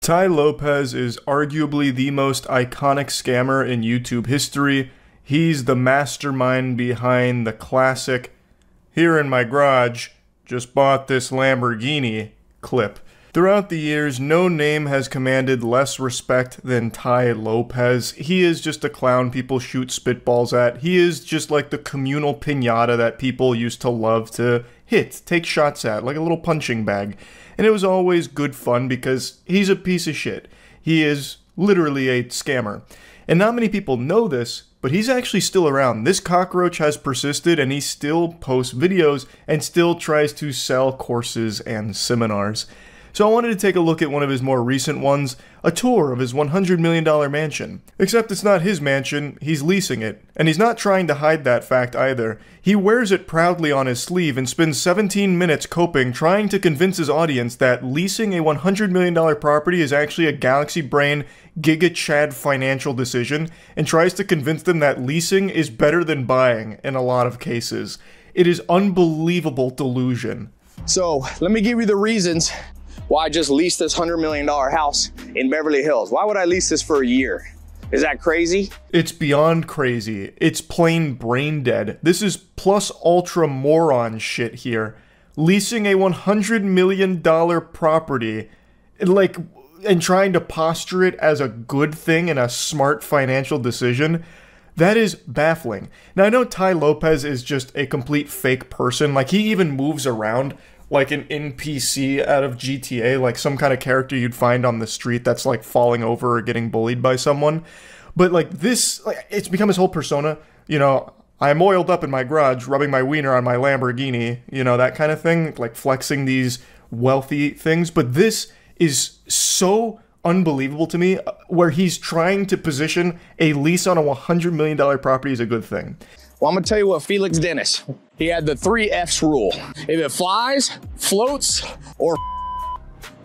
Tai Lopez is arguably the most iconic scammer in YouTube history. He's the mastermind behind the classic "here in my garage, just bought this Lamborghini" clip. Throughout the years, no name has commanded less respect than Tai Lopez. He is just a clown people shoot spitballs at. He is just like the communal piñata that people used to love to hit, take shots at, like a little punching bag. And it was always good fun because he's a piece of shit. He is literally a scammer. And not many people know this, but he's actually still around. This cockroach has persisted and he still posts videos and still tries to sell courses and seminars. So I wanted to take a look at one of his more recent ones, a tour of his $100 million mansion. Except it's not his mansion, he's leasing it. And he's not trying to hide that fact either. He wears it proudly on his sleeve and spends 17 minutes coping trying to convince his audience that leasing a $100 million property is actually a galaxy brain, giga chad financial decision, and tries to convince them that leasing is better than buying in a lot of cases. It is unbelievable delusion. So let me give you the reasons why I just leased this $100 million house in Beverly Hills. Why would I lease this for a year? Is that crazy? It's beyond crazy. It's plain brain dead. This is plus ultra moron shit here. Leasing a $100 million property, and trying to posture it as a good thing and a smart financial decision, that is baffling. Now I know Tai Lopez is just a complete fake person. Like, he even moves around like an NPC out of GTA, like some kind of character you'd find on the street that's like falling over or getting bullied by someone. But like this, it's become his whole persona. You know, I'm oiled up in my garage, rubbing my wiener on my Lamborghini, you know, that kind of thing, like flexing these wealthy things. But this is so unbelievable to me, where he's trying to position a lease on a $100 million property as a good thing. Well, I'm gonna tell you what Felix Dennis, he had the 3 F's rule. If it flies, floats, or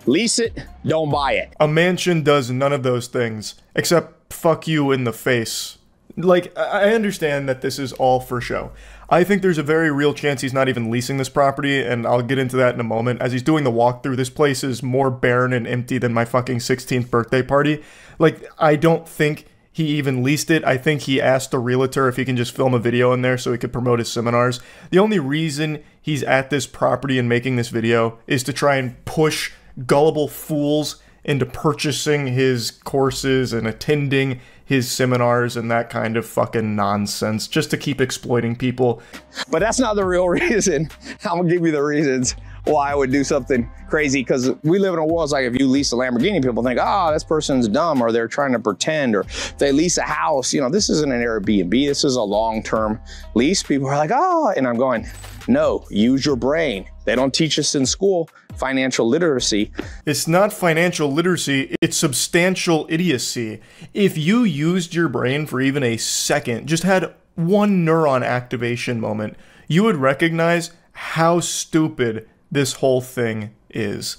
lease it, don't buy it. A mansion does none of those things, except fuck you in the face. Like, I understand that this is all for show. I think there's a very real chance he's not even leasing this property, and I'll get into that in a moment. As he's doing the walkthrough, this place is more barren and empty than my fucking 16th birthday party. Like, I don't think he even leased it. I think he asked the realtor if he can just film a video in there so he could promote his seminars. The only reason he's at this property and making this video is to try and push gullible fools into purchasing his courses and attending his seminars and that kind of fucking nonsense, just to keep exploiting people. But that's not the real reason. I'm gonna give you the reasons why I would do something crazy, because we live in a world, it's like if you lease a Lamborghini, people think, oh, this person's dumb, or they're trying to pretend, or if they lease a house, you know, this isn't an Airbnb, this is a long-term lease. People are like, oh, and I'm going, no, use your brain. They don't teach us in school financial literacy. It's not financial literacy, it's substantial idiocy. If you used your brain for even a second, just had one neuron activation moment, you would recognize how stupid this whole thing is.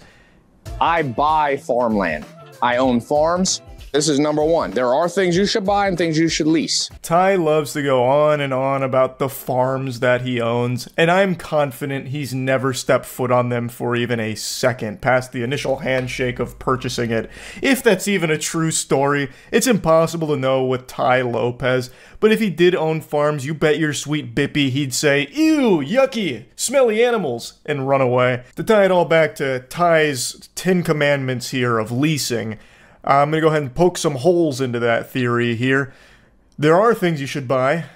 I buy farmland. I own farms. This is number one. There are things you should buy and things you should lease. Tai loves to go on and on about the farms that he owns, and I'm confident he's never stepped foot on them for even a second past the initial handshake of purchasing it. If that's even a true story, it's impossible to know with Tai Lopez, but if he did own farms, you bet your sweet bippy he'd say, ew, yucky, smelly animals, and run away. To tie it all back to Tai's 10 commandments here of leasing, I'm going to go ahead and poke some holes into that theory here. There are things you should buy,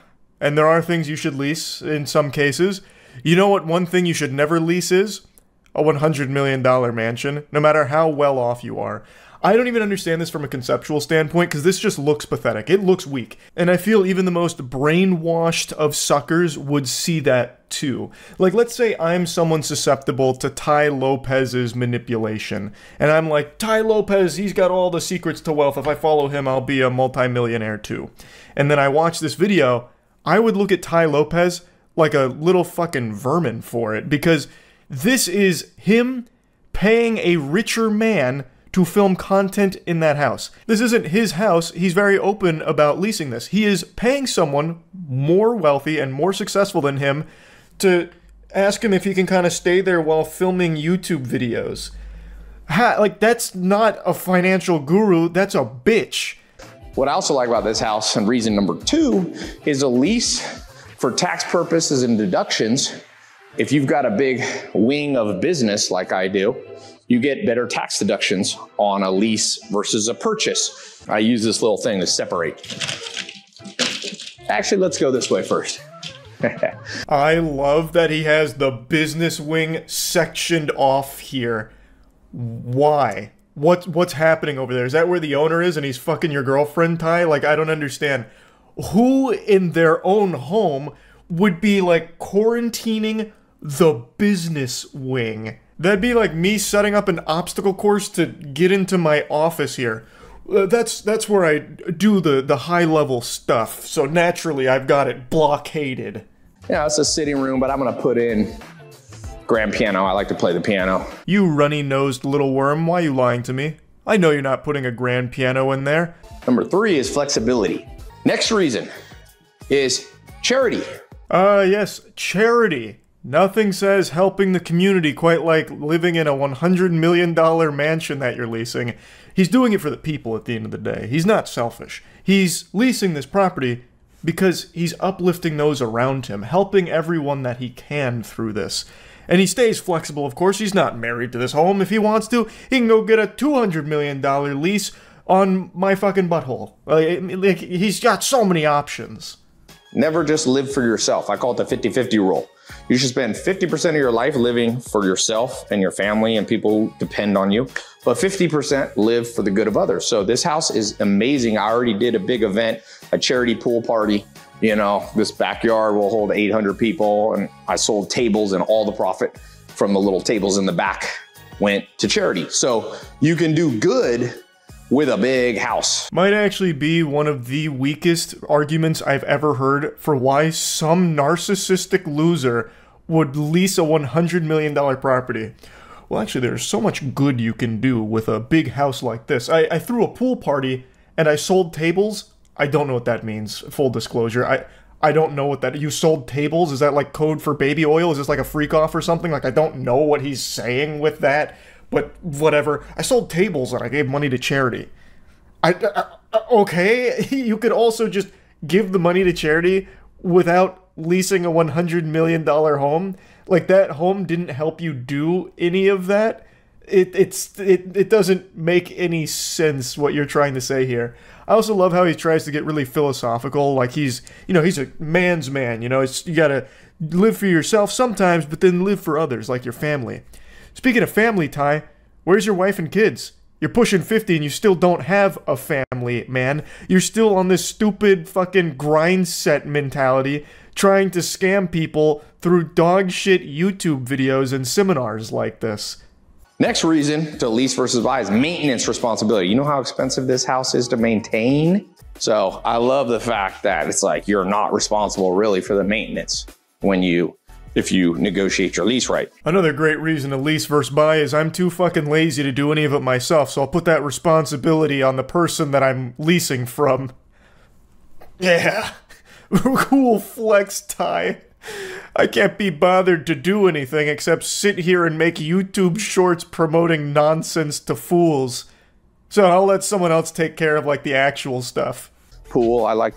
and there are things you should lease in some cases. You know what one thing you should never lease is? A $100 million mansion, no matter how well off you are. I don't even understand this from a conceptual standpoint, because this just looks pathetic. It looks weak. And I feel even the most brainwashed of suckers would see that too. Like, let's say I'm someone susceptible to Tai Lopez's manipulation. And I'm like, Tai Lopez, he's got all the secrets to wealth. If I follow him, I'll be a multimillionaire too. And then I watch this video, I would look at Tai Lopez like a little fucking vermin for it. Because this is him paying a richer man to film content in that house. This isn't his house. He's very open about leasing this. He is paying someone more wealthy and more successful than him to ask him if he can kind of stay there while filming YouTube videos. Like, that's not a financial guru, that's a bitch. What I also like about this house, and reason number 2, is a lease for tax purposes and deductions. If you've got a big wing of business like I do, you get better tax deductions on a lease versus a purchase. I use this little thing to separate. Actually, let's go this way first. I love that he has the business wing sectioned off here. Why? What's happening over there? Is that where the owner is and he's fucking your girlfriend, Ty? Like, I don't understand. Who in their own home would be, like, quarantining the business wing? That'd be like me setting up an obstacle course to get into my office here. That's where I do the high-level stuff, so naturally I've got it blockaded. Yeah, it's a sitting room, but I'm gonna put in grand piano. I like to play the piano. You runny-nosed little worm, why are you lying to me? I know you're not putting a grand piano in there. Number 3 is flexibility. Next reason is charity. Yes, charity. Nothing says helping the community quite like living in a $100 million mansion that you're leasing. He's doing it for the people at the end of the day. He's not selfish. He's leasing this property because he's uplifting those around him, helping everyone that he can through this. And he stays flexible, of course. He's not married to this home. If he wants to, he can go get a $200 million lease on my fucking butthole. Like, he's got so many options. Never just live for yourself. I call it the 50-50 rule. You should spend 50% of your life living for yourself and your family and people who depend on you, but 50% live for the good of others. So this house is amazing. I already did a big event, a charity pool party. You know, this backyard will hold 800 people, and I sold tables, and all the profit from the little tables in the back went to charity. So you can do good with a big house. Might actually be one of the weakest arguments I've ever heard for why some narcissistic loser would lease a $100 million property. Well, actually, there's so much good you can do with a big house like this. I threw a pool party and I sold tables. I don't know what that means, full disclosure. I don't know what that... You sold tables? Is that like code for baby oil? Is this like a freak off or something? Like, I don't know what he's saying with that. But whatever. I sold tables and I gave money to charity. Okay, you could also just give the money to charity without leasing a $100 million home. Like, that home didn't help you do any of that. It doesn't make any sense what you're trying to say here. I also love how he tries to get really philosophical. Like, he's a man's man. You gotta live for yourself sometimes, but then live for others, like your family. Speaking of family, Ty, where's your wife and kids? You're pushing 50 and you still don't have a family, man. You're still on this stupid fucking grind set mentality, trying to scam people through dog shit YouTube videos and seminars like this. Next reason to lease versus buy is maintenance responsibility. You know how expensive this house is to maintain? So I love the fact that it's like you're not responsible really for the maintenance if you negotiate your lease right. Another great reason to lease versus buy is I'm too fucking lazy to do any of it myself, so I'll put that responsibility on the person that I'm leasing from. Yeah. Cool flex, Ty. I can't be bothered to do anything except sit here and make YouTube shorts promoting nonsense to fools. So I'll let someone else take care of, like, the actual stuff. Pool, I like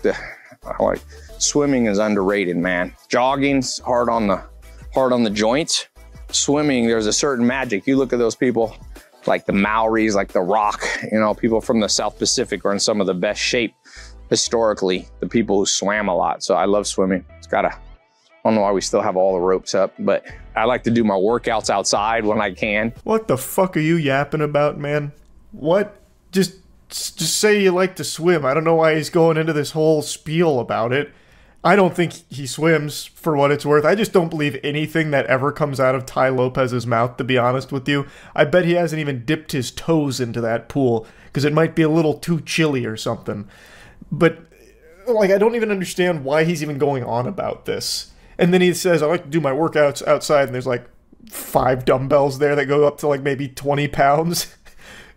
swimming is underrated, man. Jogging's hard on the joints. Swimming, there's a certain magic. You look at those people, like the Maoris, like The Rock, people from the South Pacific are in some of the best shape historically, the people who swam a lot. So I love swimming. I don't know why we still have all the ropes up, but I like to do my workouts outside when I can. What the fuck are you yapping about, man? What? Just say you like to swim. I don't know why he's going into this whole spiel about it. I don't think he swims, for what it's worth. I just don't believe anything that ever comes out of Ty Lopez's mouth, to be honest with you. I bet he hasn't even dipped his toes into that pool, because it might be a little too chilly or something. But, like, I don't even understand why he's even going on about this. And then he says, I like to do my workouts outside, and there's like 5 dumbbells there that go up to like maybe 20 pounds.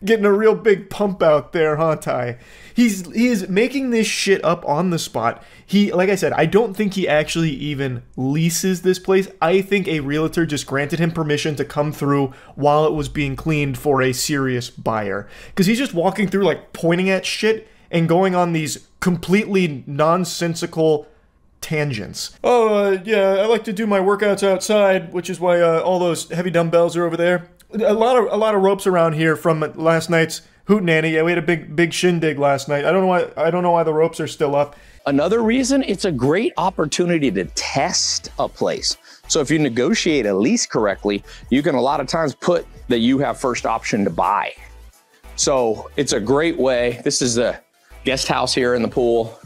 Getting a real big pump out there, huh, Ty? He is making this shit up on the spot. Like I said, I don't think he actually even leases this place. I think a realtor just granted him permission to come through while it was being cleaned for a serious buyer. Because he's just walking through, like, pointing at shit and going on these completely nonsensical tangents. Yeah, I like to do my workouts outside, which is why all those heavy dumbbells are over there. A lot of ropes around here from last night's hootenanny. Yeah, we had a big shindig last night. I don't know why the ropes are still up. Another reason, it's a great opportunity to test a place. So if you negotiate a lease correctly, you can a lot of times put that you have first option to buy. So it's a great way. This is the guest house here in the pool.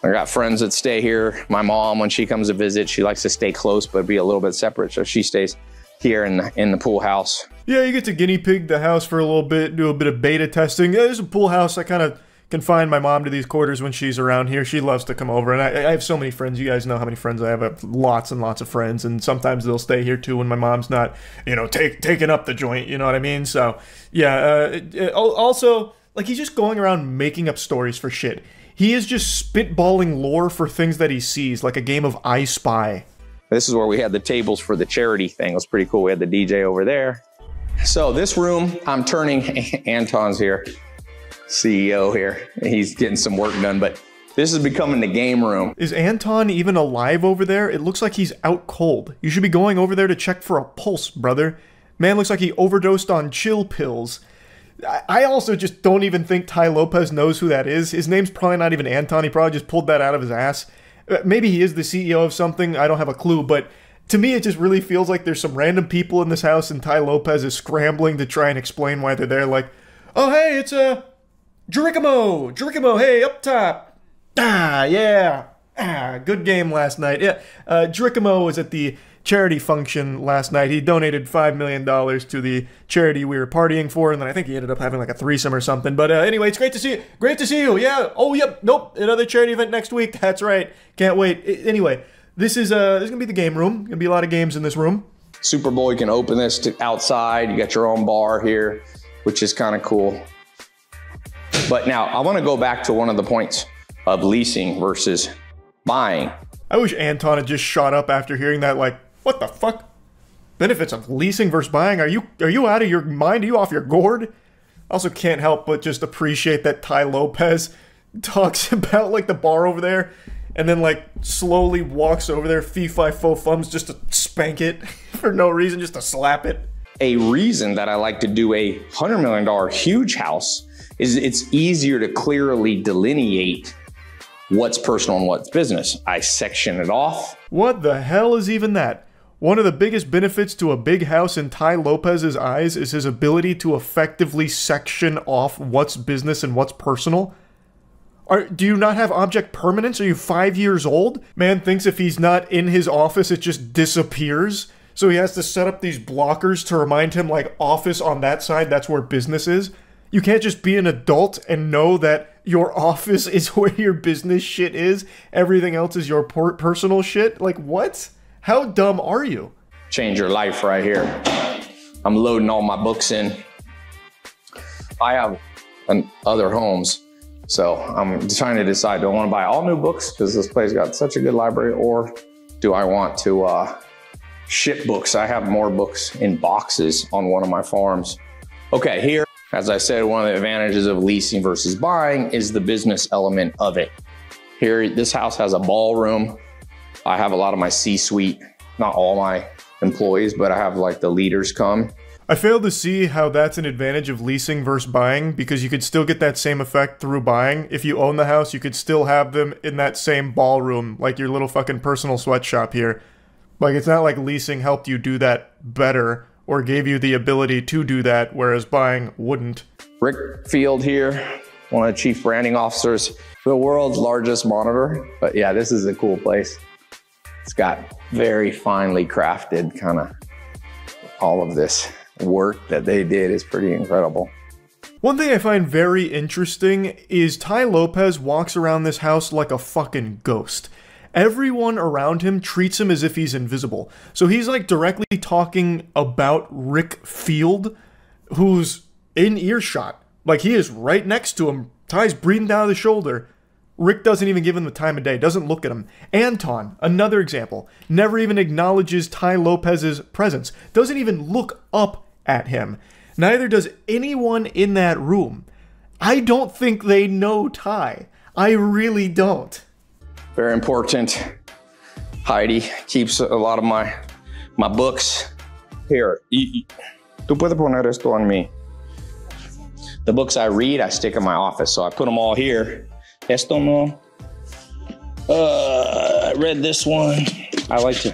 I got friends that stay here. My mom, when she comes to visit, she likes to stay close but be a little bit separate. So she stays here in the pool house. Yeah, you get to guinea pig the house for a little bit, do a bit of beta testing. Yeah, there's a pool house. I kind of confine my mom to these quarters when she's around here. She loves to come over, and I have so many friends. You guys know how many friends I have. I have lots and lots of friends, and sometimes they'll stay here too when my mom's not, taking up the joint. You know what I mean? So yeah. Also, like, he's just going around making up stories for shit. He is just spitballing lore for things that he sees, like a game of I Spy. This is where we had the tables for the charity thing. It was pretty cool. We had the DJ over there. So this room, I'm turning, Anton's here, CEO here. He's getting some work done, but this is becoming the game room. Is Anton even alive over there? It looks like he's out cold. You should be going over there to check for a pulse, brother. Man looks like he overdosed on chill pills. I also just don't even think Ty Lopez knows who that is. His name's probably not even Anton. He probably just pulled that out of his ass. Maybe he is the CEO of something. I don't have a clue, but to me, it just really feels like there's some random people in this house and Ty Lopez is scrambling to try and explain why they're there. Like, oh, hey, it's Jericho, hey, up top. Yeah. Good game last night. Yeah, Jericho was at the charity function last night. He donated $5 million to the charity we were partying for, and then I think he ended up having like a threesome or something. But anyway, it's great to see you. Great to see you. Yeah. Oh, yep. Nope. Another charity event next week. That's right. Can't wait. Anyway, this is gonna be the game room. Gonna be a lot of games in this room. Super Bowl, you can open this to outside. You got your own bar here, which is kind of cool. But now I want to go back to one of the points of leasing versus buying. I wish Anton had just shot up after hearing that. Like, what the fuck? Benefits of leasing versus buying? Are you out of your mind? Are you off your gourd? Also can't help but just appreciate that Ty Lopez talks about like the bar over there and then like slowly walks over there, fee-fi-fo-fums, just to spank it for no reason, just to slap it. A reason that I like to do a $100 million huge house is it's easier to clearly delineate what's personal and what's business. I section it off. What the hell is even that? One of the biggest benefits to a big house in Ty Lopez's eyes is his ability to effectively section off what's business and what's personal. Do you not have object permanence? Are you 5 years old? Man thinks if he's not in his office, it just disappears. So he has to set up these blockers to remind him, like, office on that side, that's where business is. You can't just be an adult and know that your office is where your business shit is. Everything else is your personal shit. Like, what? How dumb are you? Change your life right here. I'm loading all my books in. I have other homes, so I'm trying to decide, do I want to buy all new books because this place got such a good library, or do I want to ship books? I have more books in boxes on one of my farms. Okay, here, as I said, one of the advantages of leasing versus buying is the business element of it. Here, this house has a ballroom. I have a lot of my C-suite, not all my employees, but I have like the leaders come. I fail to see how that's an advantage of leasing versus buying, because you could still get that same effect through buying. If you own the house, you could still have them in that same ballroom, like your little fucking personal sweatshop here. Like, it's not like leasing helped you do that better or gave you the ability to do that, whereas buying wouldn't. Rick Field here, one of the chief branding officers, the world's largest monitor. But yeah, this is a cool place. It's got very finely crafted kind of all of this work that they did is pretty incredible. One thing I find very interesting is Ty Lopez walks around this house like a fucking ghost. Everyone around him treats him as if he's invisible. So he's like directly talking about Rick Field, who's in earshot. Like, he is right next to him. Ty's breathing down the shoulder. Rick doesn't even give him the time of day, doesn't look at him. Anton, another example, never even acknowledges Tai Lopez's presence, doesn't even look up at him. Neither does anyone in that room. I don't think they know Ty. I really don't. Very important. Heidi keeps a lot of my books. Here, tú puedes poner esto on mí. The books I read, I stick in my office, so I put them all here. Esto no. I read this one. I like to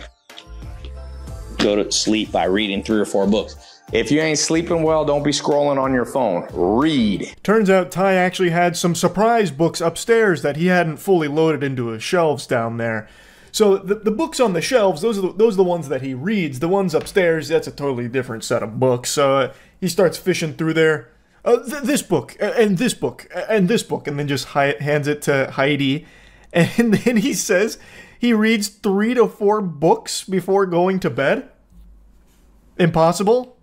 go to sleep by reading 3 or 4 books. If you ain't sleeping well, don't be scrolling on your phone. Read. Turns out Ty actually had some surprise books upstairs that he hadn't fully loaded into his shelves down there. So the books on the shelves, those are the ones that he reads. The ones upstairs, that's a totally different set of books. He starts fishing through there. This book, and this book, and this book, and then just hands it to Heidi. And then he says he reads 3 to 4 books before going to bed. Impossible?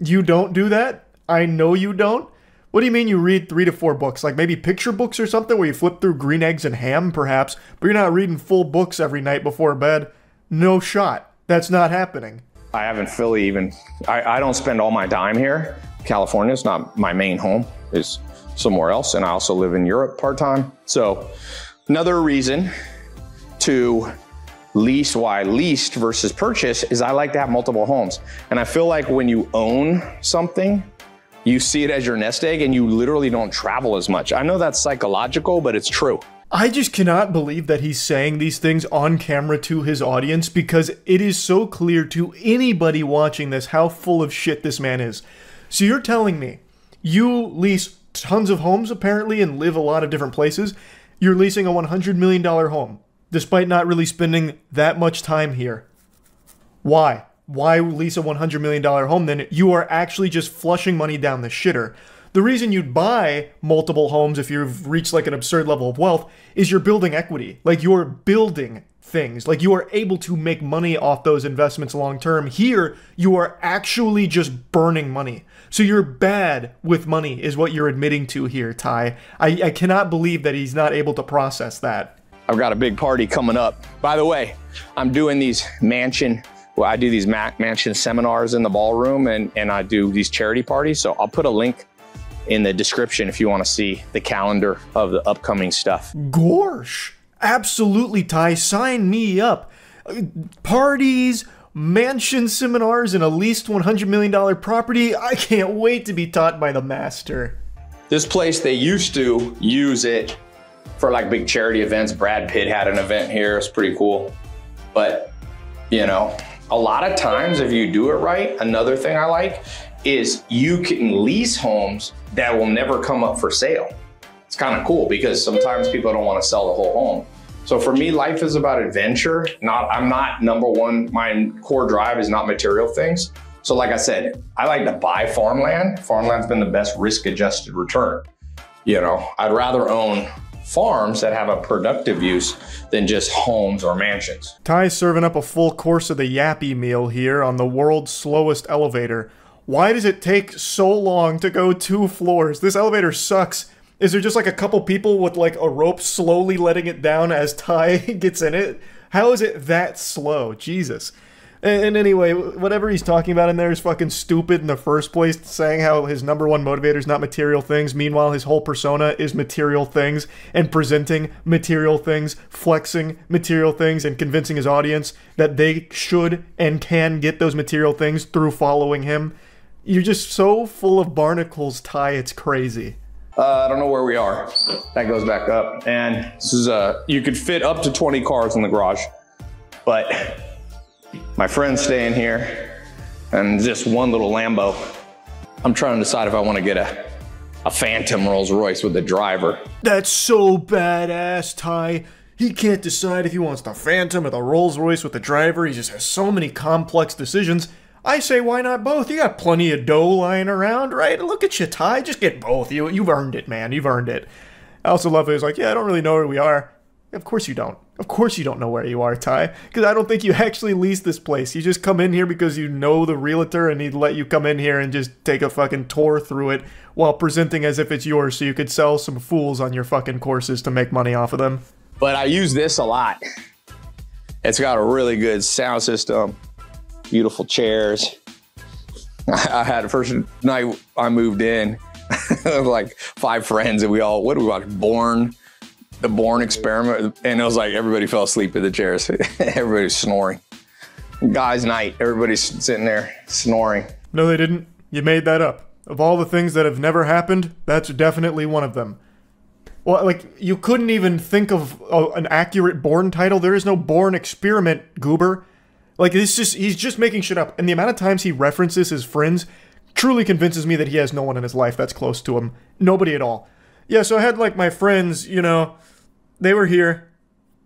You don't do that? I know you don't. What do you mean you read 3 to 4 books? Like maybe picture books or something where you flip through Green Eggs and Ham, perhaps, but you're not reading full books every night before bed. No shot. That's not happening. I haven't fully even, I don't spend all my time here. California is not my main home, it's somewhere else, and I also live in Europe part-time. So another reason to lease, why leased versus purchase, is I like to have multiple homes. And I feel like when you own something, you see it as your nest egg and you literally don't travel as much. I know that's psychological, but it's true. I just cannot believe that he's saying these things on camera to his audience, because it is so clear to anybody watching this how full of shit this man is. So you're telling me you lease tons of homes apparently and live a lot of different places. You're leasing a $100 million home despite not really spending that much time here. Why? Why lease a $100 million home then? You are actually just flushing money down the shitter. The reason you'd buy multiple homes if you've reached like an absurd level of wealth is you're building equity. Like you're building things. Like you are able to make money off those investments long term. Here, you are actually just burning money. So you're bad with money is what you're admitting to here, Ty. I cannot believe that he's not able to process that. I've got a big party coming up. By the way, I'm doing these mansion seminars in the ballroom, and I do these charity parties. So I'll put a link in the description if you want to see the calendar of the upcoming stuff. Gorsh. Absolutely, Ty. Sign me up. Parties, mansion seminars, and a leased $100 million property. I can't wait to be taught by the master. This place, they used to use it for like big charity events. Brad Pitt had an event here. It's pretty cool. But, you know, a lot of times if you do it right, another thing I like is you can lease homes that will never come up for sale. It's kind of cool because sometimes people don't want to sell the whole home. So for me, life is about adventure. I'm not number one, my core drive is not material things. So like I said, I like to buy farmland. Farmland's been the best risk-adjusted return. You know, I'd rather own farms that have a productive use than just homes or mansions. Ty's serving up a full course of the Yappy meal here on the world's slowest elevator. Why does it take so long to go 2 floors? This elevator sucks. Is there just like a couple people with like a rope slowly letting it down as Ty gets in it? How is it that slow? Jesus. And anyway, whatever he's talking about in there is fucking stupid in the first place, saying how his number one motivator is not material things. Meanwhile, his whole persona is material things and presenting material things, flexing material things, and convincing his audience that they should and can get those material things through following him. You're just so full of barnacles, Ty, it's crazy. I don't know where we are. That goes back up. And this is you could fit up to 20 cars in the garage, but my friend's staying here and just one little Lambo. I'm trying to decide if I want to get a Phantom Rolls Royce with the driver. That's so badass, Ty. He can't decide if he wants the Phantom or the Rolls Royce with the driver. He just has so many complex decisions. I say, why not both? You got plenty of dough lying around, right? Look at you, Ty. Just get both. You've earned it, man. You've earned it. I also love it. He's like, yeah, I don't really know where we are. Of course you don't. Of course you don't know where you are, Ty. Because I don't think you actually lease this place. You just come in here because you know the realtor and he'd let you come in here and just take a fucking tour through it while presenting as if it's yours so you could sell some fools on your fucking courses to make money off of them. But I use this a lot. It's got a really good sound system, beautiful chairs. I had the first night I moved in, like 5 friends, and we all, what do we watch? The Bourne Experiment, and it was like everybody fell asleep in the chairs. Everybody's snoring. Guys' night, everybody's sitting there snoring. No, they didn't. You made that up. Of all the things that have never happened, that's definitely one of them. Well, like, you couldn't even think of an accurate Bourne title. There is no Bourne Experiment, goober. Like, he's just making shit up. And the amount of times he references his friends truly convinces me that he has no one in his life that's close to him. Nobody at all. Yeah, so I had, like, my friends, you know, they were here.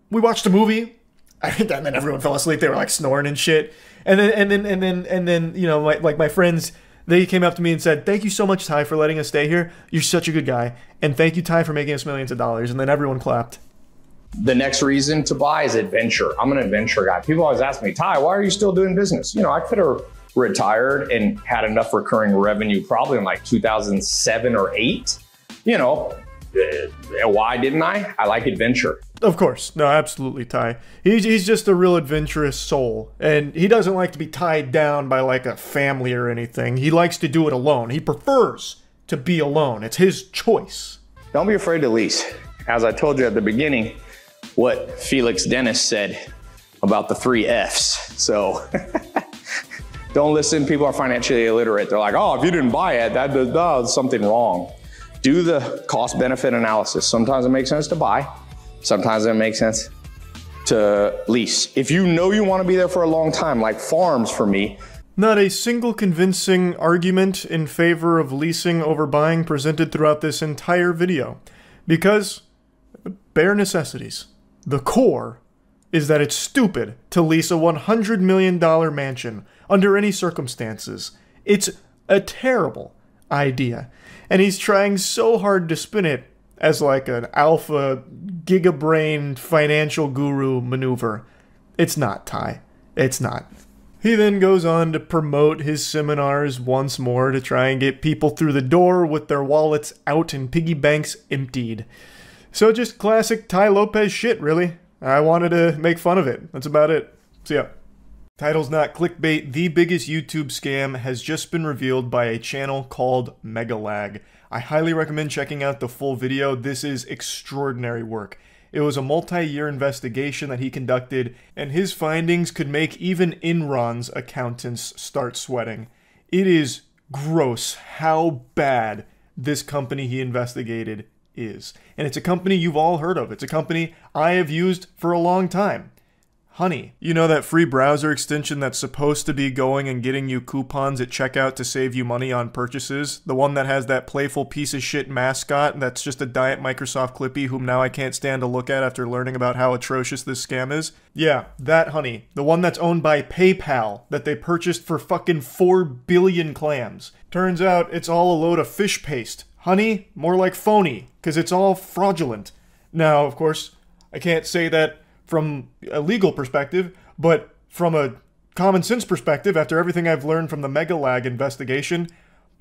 We watched a movie. And then everyone fell asleep. They were, like, snoring and shit. And then, you know, my friends, they came up to me and said, "Thank you so much, Ty, for letting us stay here. You're such a good guy. And thank you, Ty, for making us millions of dollars." And then everyone clapped. The next reason to buy is adventure. I'm an adventure guy. People always ask me, "Ty, why are you still doing business?" You know, I could have retired and had enough recurring revenue probably in like 2007 or 8. You know, why didn't I? I like adventure. Of course. No, absolutely, Ty. He's just a real adventurous soul. And he doesn't like to be tied down by like a family or anything. He likes to do it alone. He prefers to be alone. It's his choice. Don't be afraid to lease. As I told you at the beginning, what Felix Dennis said about the 3 Fs. So don't listen. People are financially illiterate. They're like, "Oh, if you didn't buy it, that's something wrong." Do the cost benefit analysis. Sometimes it makes sense to buy. Sometimes it makes sense to lease. If you know you want to be there for a long time, like farms for me. Not a single convincing argument in favor of leasing over buying presented throughout this entire video. Because bare necessities. The core is that it's stupid to lease a $100 million mansion under any circumstances. It's a terrible idea. And he's trying so hard to spin it as like an alpha gigabrain financial guru maneuver. It's not, Ty. It's not. He then goes on to promote his seminars once more to try and get people through the door with their wallets out and piggy banks emptied. So just classic Ty Lopez shit, really. I wanted to make fun of it. That's about it. See ya. Title's not clickbait. The biggest YouTube scam has just been revealed by a channel called Megalag. I highly recommend checking out the full video. This is extraordinary work. It was a multi-year investigation that he conducted, and his findings could make even Enron's accountants start sweating. It is gross how bad this company he investigated is. And it's a company you've all heard of. It's a company I have used for a long time. Honey. You know that free browser extension that's supposed to be going and getting you coupons at checkout to save you money on purchases? The one that has that playful piece of shit mascot that's just a diet Microsoft Clippy whom now I can't stand to look at after learning about how atrocious this scam is? Yeah, that Honey. The one that's owned by PayPal that they purchased for fucking 4 billion clams. Turns out it's all a load of fish paste. Honey, more like phony, because it's all fraudulent. Now, of course, I can't say that from a legal perspective, but from a common sense perspective, after everything I've learned from the Megalag investigation,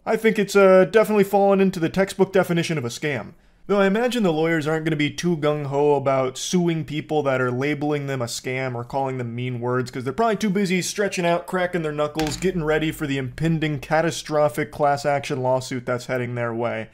I think it's definitely fallen into the textbook definition of a scam. Though I imagine the lawyers aren't going to be too gung-ho about suing people that are labeling them a scam or calling them mean words, because they're probably too busy stretching out, cracking their knuckles, getting ready for the impending catastrophic class action lawsuit that's heading their way.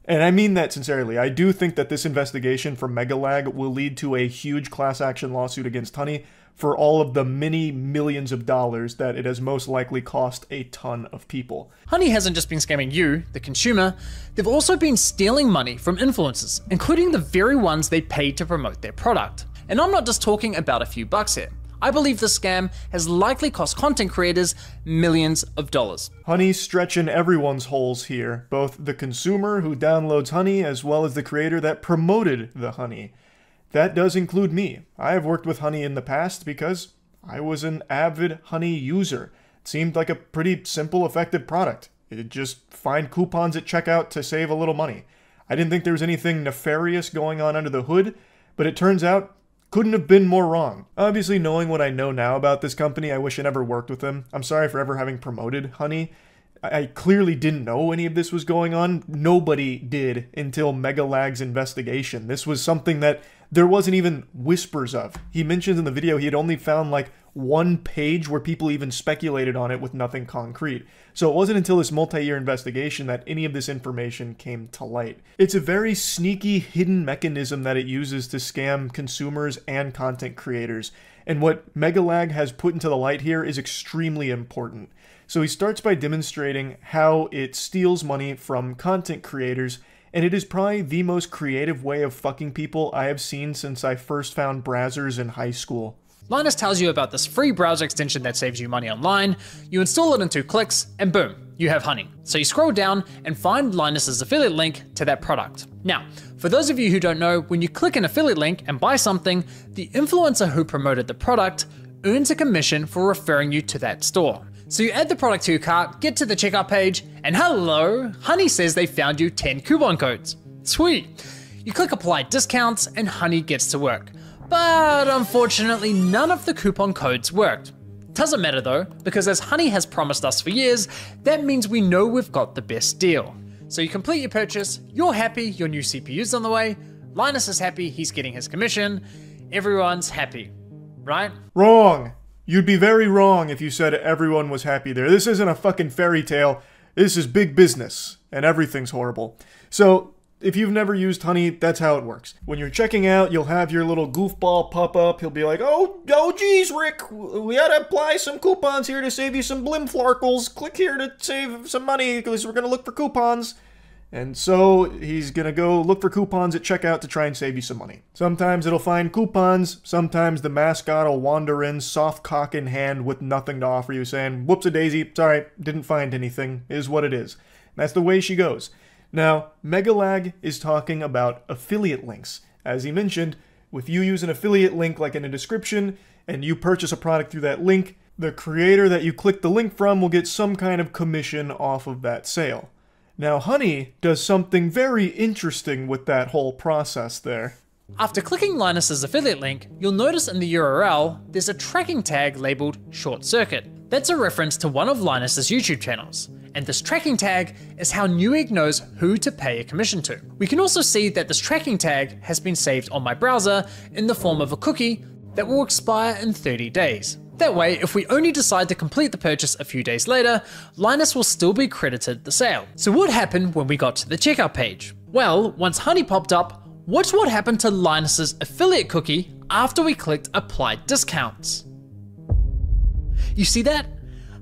And I mean that sincerely. I do think that this investigation from Megalag will lead to a huge class action lawsuit against Honey for all of the many millions of dollars that it has most likely cost a ton of people. Honey hasn't just been scamming you, the consumer, they've also been stealing money from influencers, including the very ones they paid to promote their product. And I'm not just talking about a few bucks here. I believe the scam has likely cost content creators millions of dollars. Honey's stretching everyone's holes here, both the consumer who downloads Honey as well as the creator that promoted the Honey. That does include me. I have worked with Honey in the past because I was an avid Honey user. It seemed like a pretty simple, effective product. It'd just find coupons at checkout to save a little money. I didn't think there was anything nefarious going on under the hood, But it turns out, couldn't have been more wrong. Obviously, knowing what I know now about this company, I wish I never worked with them. I'm sorry for ever having promoted Honey. I clearly didn't know any of this was going on. Nobody did until Megalag's investigation. This was something that there wasn't even whispers of. He mentions in the video he had only found like one page where people even speculated on it with nothing concrete. So it wasn't until this multi-year investigation that any of this information came to light. It's a very sneaky, hidden mechanism that it uses to scam consumers and content creators. And what Megalag has put into the light here is extremely important. So he starts by demonstrating how it steals money from content creators, and it is probably the most creative way of fucking people I have seen since I first found browsers in high school. Linus tells you about this free browser extension that saves you money online, you install it in 2 clicks, and boom, you have Honey. So you scroll down and find Linus's affiliate link to that product. Now, for those of you who don't know, when you click an affiliate link and buy something, the influencer who promoted the product earns a commission for referring you to that store. So you add the product to your cart, get to the checkout page, and hello, Honey says they found you 10 coupon codes. Sweet. You click apply discounts and Honey gets to work. But unfortunately, none of the coupon codes worked. Doesn't matter though, because as Honey has promised us for years, that means we know we've got the best deal. So you complete your purchase, you're happy, your new CPU's on the way, Linus is happy, he's getting his commission, everyone's happy, right? Wrong. You'd be very wrong if you said everyone was happy there. This isn't a fucking fairy tale. This is big business, and everything's horrible. So, if you've never used Honey, that's how it works. When you're checking out, you'll have your little goofball pop up. He'll be like, oh geez, Rick, we gotta apply some coupons here to save you some blimflarkles. Click here to save some money, because we're gonna look for coupons. And so he's gonna go look for coupons at checkout to try and save you some money. Sometimes it'll find coupons, sometimes the mascot will wander in, soft cock in hand with nothing to offer you, saying, whoops-a-daisy, sorry, didn't find anything, is what it is. And that's the way she goes. Now, Megalag is talking about affiliate links. As he mentioned, if you use an affiliate link like in a description, and you purchase a product through that link, the creator that you click the link from will get some kind of commission off of that sale. Now, Honey does something very interesting with that whole process there. After clicking Linus's affiliate link, you'll notice in the URL, there's a tracking tag labeled Short Circuit. That's a reference to one of Linus's YouTube channels. And this tracking tag is how Newegg knows who to pay a commission to. We can also see that this tracking tag has been saved on my browser in the form of a cookie that will expire in 30 days. That way, if we only decide to complete the purchase a few days later, Linus will still be credited the sale. So what happened when we got to the checkout page? Well, once Honey popped up, watch what happened to Linus's affiliate cookie after we clicked apply discounts. You see that?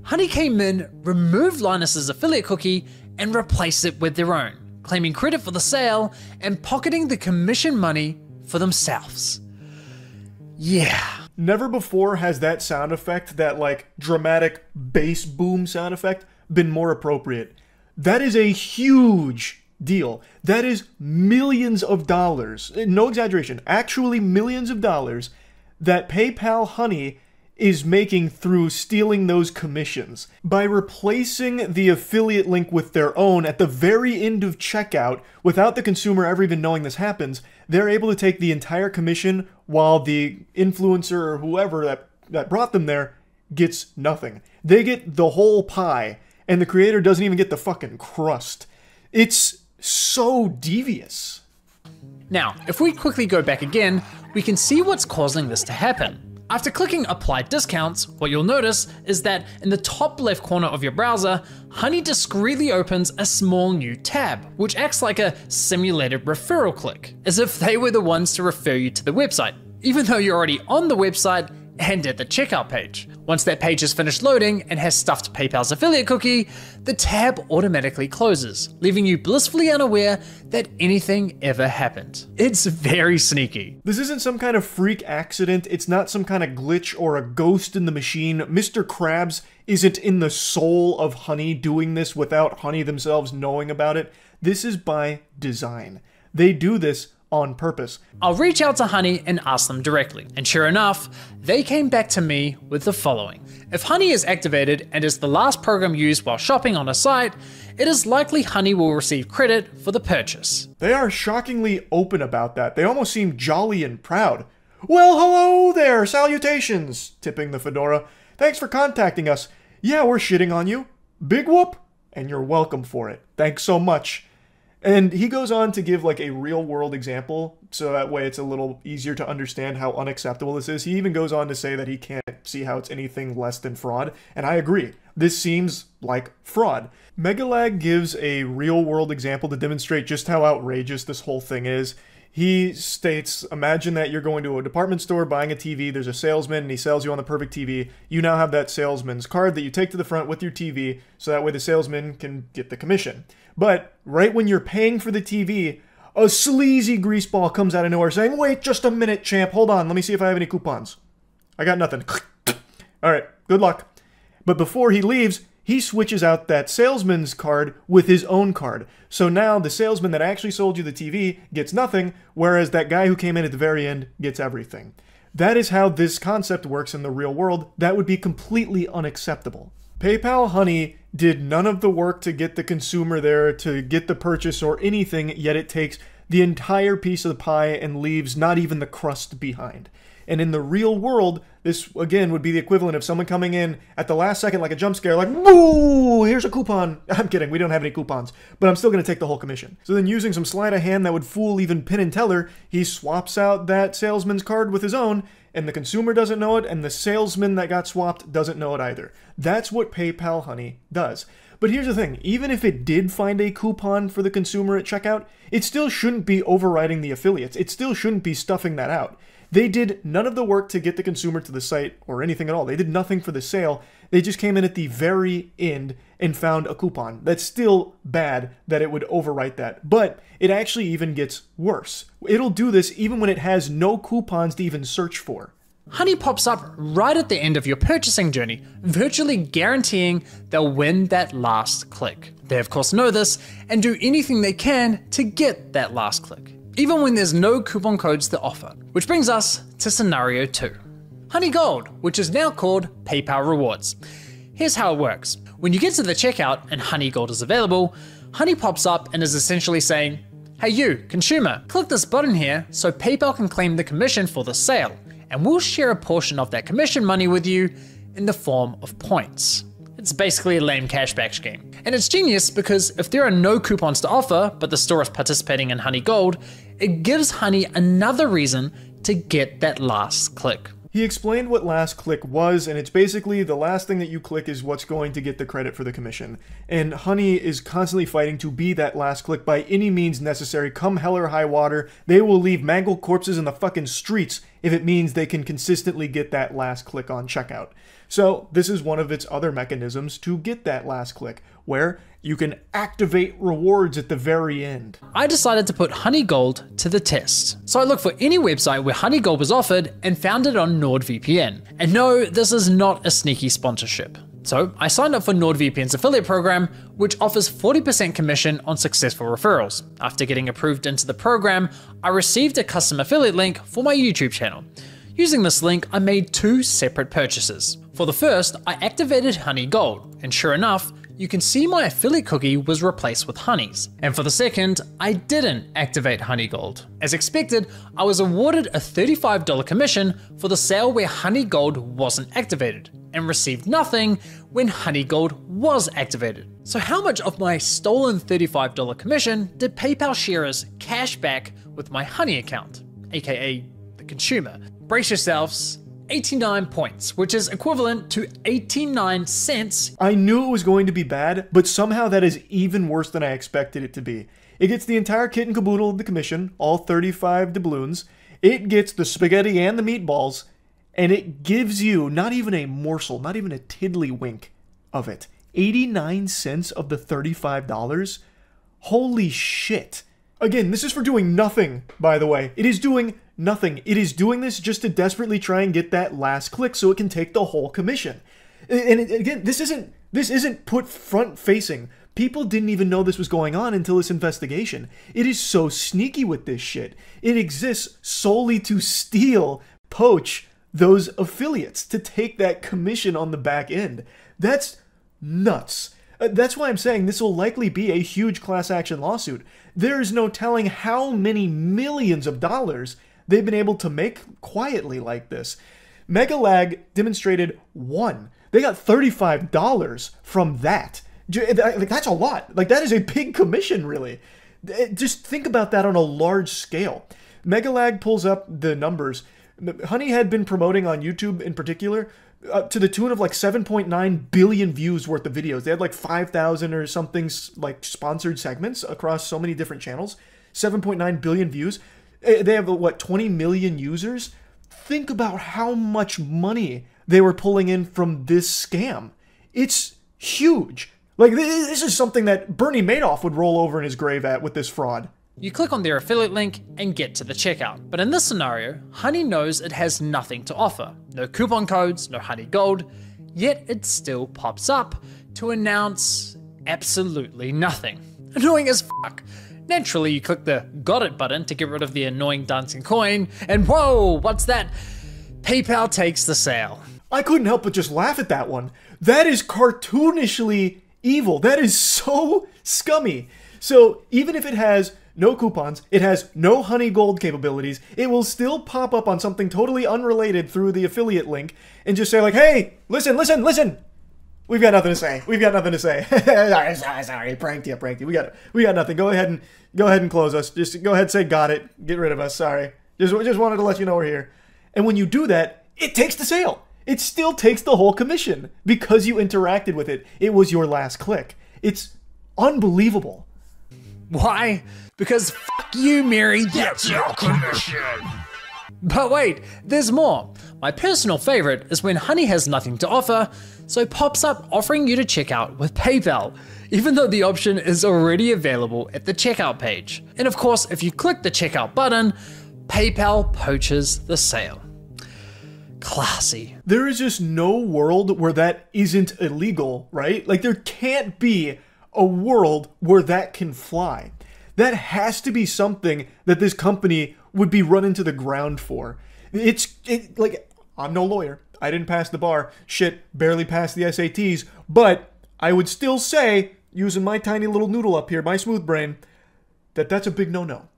Honey came in, removed Linus's affiliate cookie, and replaced it with their own, claiming credit for the sale and pocketing the commission money for themselves. Yeah. Never before has that sound effect, that like dramatic bass boom sound effect, been more appropriate. That is a huge deal. That is millions of dollars, no exaggeration, actually millions of dollars that PayPal Honey is making through stealing those commissions. By replacing the affiliate link with their own at the very end of checkout, without the consumer ever even knowing this happens, they're able to take the entire commission while the influencer or whoever that brought them there gets nothing. They get the whole pie, and the creator doesn't even get the fucking crust. It's so devious. Now, if we quickly go back again, we can see what's causing this to happen. After clicking apply discounts, what you'll notice is that in the top left corner of your browser, Honey discreetly opens a small new tab, which acts like a simulated referral click, as if they were the ones to refer you to the website, even though you're already on the website and at the checkout page. Once that page is finished loading and has stuffed PayPal's affiliate cookie, the tab automatically closes, leaving you blissfully unaware that anything ever happened. It's very sneaky. This isn't some kind of freak accident, it's not some kind of glitch or a ghost in the machine. Mr. Krabs isn't in the soul of Honey doing this without Honey themselves knowing about it. This is by design. They do this on purpose. I'll reach out to Honey and ask them directly. And sure enough, they came back to me with the following. If Honey is activated and is the last program used while shopping on a site, it is likely Honey will receive credit for the purchase. They are shockingly open about that. They almost seem jolly and proud. Well, hello there, salutations, tipping the fedora. Thanks for contacting us. Yeah, we're shitting on you. Big whoop, and you're welcome for it. Thanks so much. And he goes on to give like a real world example, so that way it's a little easier to understand how unacceptable this is. He even goes on to say that he can't see how it's anything less than fraud, and I agree. This seems like fraud. Megalag gives a real world example to demonstrate just how outrageous this whole thing is. He states, imagine that you're going to a department store buying a TV, there's a salesman and he sells you on the perfect TV. You now have that salesman's card that you take to the front with your TV, so that way the salesman can get the commission. But right when you're paying for the TV, a sleazy greaseball comes out of nowhere saying, wait just a minute, champ, hold on, let me see if I have any coupons. I got nothing. Alright, good luck. But before he leaves, he switches out that salesman's card with his own card. So now the salesman that actually sold you the TV gets nothing, whereas that guy who came in at the very end gets everything. That is how this concept works in the real world. That would be completely unacceptable. PayPal Honey did none of the work to get the consumer there, to get the purchase or anything, yet it takes the entire piece of the pie and leaves not even the crust behind. And in the real world, this, again, would be the equivalent of someone coming in at the last second like a jump scare, like, boo, here's a coupon. I'm kidding, we don't have any coupons, but I'm still going to take the whole commission. So then using some sleight of hand that would fool even Penn and Teller, he swaps out that salesman's card with his own, and the consumer doesn't know it, and the salesman that got swapped doesn't know it either. That's what PayPal Honey does. But here's the thing, even if it did find a coupon for the consumer at checkout, it still shouldn't be overriding the affiliates. It still shouldn't be stuffing that out. They did none of the work to get the consumer to the site or anything at all. They did nothing for the sale. They just came in at the very end and found a coupon. That's still bad that it would overwrite that. But it actually even gets worse. It'll do this even when it has no coupons to even search for. Honey pops up right at the end of your purchasing journey, virtually guaranteeing they'll win that last click. They of course know this and do anything they can to get that last click, even when there's no coupon codes to offer. Which brings us to scenario 2. Honey Gold, which is now called PayPal Rewards. Here's how it works. When you get to the checkout and Honey Gold is available, Honey pops up and is essentially saying, hey you, consumer, click this button here so PayPal can claim the commission for the sale, and we'll share a portion of that commission money with you in the form of points. It's basically a lame cashback scheme. And it's genius because if there are no coupons to offer, but the store is participating in Honey Gold, it gives Honey another reason to get that last click. He explained what last click was, and it's basically the last thing that you click is what's going to get the credit for the commission. And Honey is constantly fighting to be that last click by any means necessary. Come hell or high water, they will leave mangled corpses in the fucking streets if it means they can consistently get that last click on checkout. So this is one of its other mechanisms to get that last click, where you can activate rewards at the very end. I decided to put Honey Gold to the test. So I looked for any website where Honey Gold was offered and found it on NordVPN. And no, this is not a sneaky sponsorship. So I signed up for NordVPN's affiliate program, which offers 40% commission on successful referrals. After getting approved into the program, I received a custom affiliate link for my YouTube channel. Using this link, I made 2 separate purchases. For the first, I activated Honey Gold, and sure enough, you can see my affiliate cookie was replaced with Honey's. And for the second, I didn't activate Honey Gold. As expected, I was awarded a $35 commission for the sale where Honey Gold wasn't activated, and received nothing when Honey Gold was activated. So how much of my stolen $35 commission did PayPal share as cash back with my Honey account, aka the consumer? Brace yourselves, 89 points, which is equivalent to 89 cents. I knew it was going to be bad, but somehow that is even worse than I expected it to be. It gets the entire kit and caboodle of the commission, all 35 doubloons. It gets the spaghetti and the meatballs, and it gives you not even a morsel, not even a tiddlywink of it. 89 cents of the $35? Holy shit. Again, this is for doing nothing, by the way. It is doing nothing. It is doing this just to desperately try and get that last click so it can take the whole commission. And again, this isn't put front facing. People didn't even know this was going on until this investigation. It is so sneaky with this shit. It exists solely to steal, poach those affiliates, to take that commission on the back end. That's nuts. That's why I'm saying this will likely be a huge class action lawsuit. There is no telling how many millions of dollars they've been able to make quietly like this. Megalag demonstrated one. They got $35 from that. Like, that's a lot. Like, that is a big commission, really. Just think about that on a large scale. Megalag pulls up the numbers. Honey had been promoting on YouTube in particular to the tune of like 7.9 billion views worth of videos. They had like 5,000 or something like sponsored segments across so many different channels. 7.9 billion views. They have, what, 20 million users? Think about how much money they were pulling in from this scam. It's huge. Like, this is something that Bernie Madoff would roll over in his grave at with this fraud. You click on their affiliate link and get to the checkout. But in this scenario, Honey knows it has nothing to offer. No coupon codes, no Honey Gold, yet it still pops up to announce absolutely nothing. Annoying as fuck. Naturally, you click the got it button to get rid of the annoying dancing coin, and whoa, what's that? PayPal takes the sale. I couldn't help but just laugh at that one. That is cartoonishly evil. That is so scummy. So even if it has no coupons, it has no Honey Gold capabilities, it will still pop up on something totally unrelated through the affiliate link and just say like, hey, listen. We've got nothing to say. Sorry, pranked you. We got nothing. Go ahead and close us. Just go ahead and say got it. Get rid of us. Sorry. Just wanted to let you know we're here. And when you do that, it takes the sale. It still takes the whole commission because you interacted with it. It was your last click. It's unbelievable. Why? Because fuck you, Mary. That's your commission. But wait, there's more. My personal favorite is when Honey has nothing to offer, so pops up offering you to check out with PayPal, even though the option is already available at the checkout page. And of course, if you click the checkout button, PayPal poaches the sale. Classy. There is just no world where that isn't illegal, right? Like, there can't be a world where that can fly. That has to be something that this company would be run into the ground for. Like, I'm no lawyer. I didn't pass the bar. Shit, barely passed the SATs. But I would still say, using my tiny little noodle up here, my smooth brain, that's a big no-no.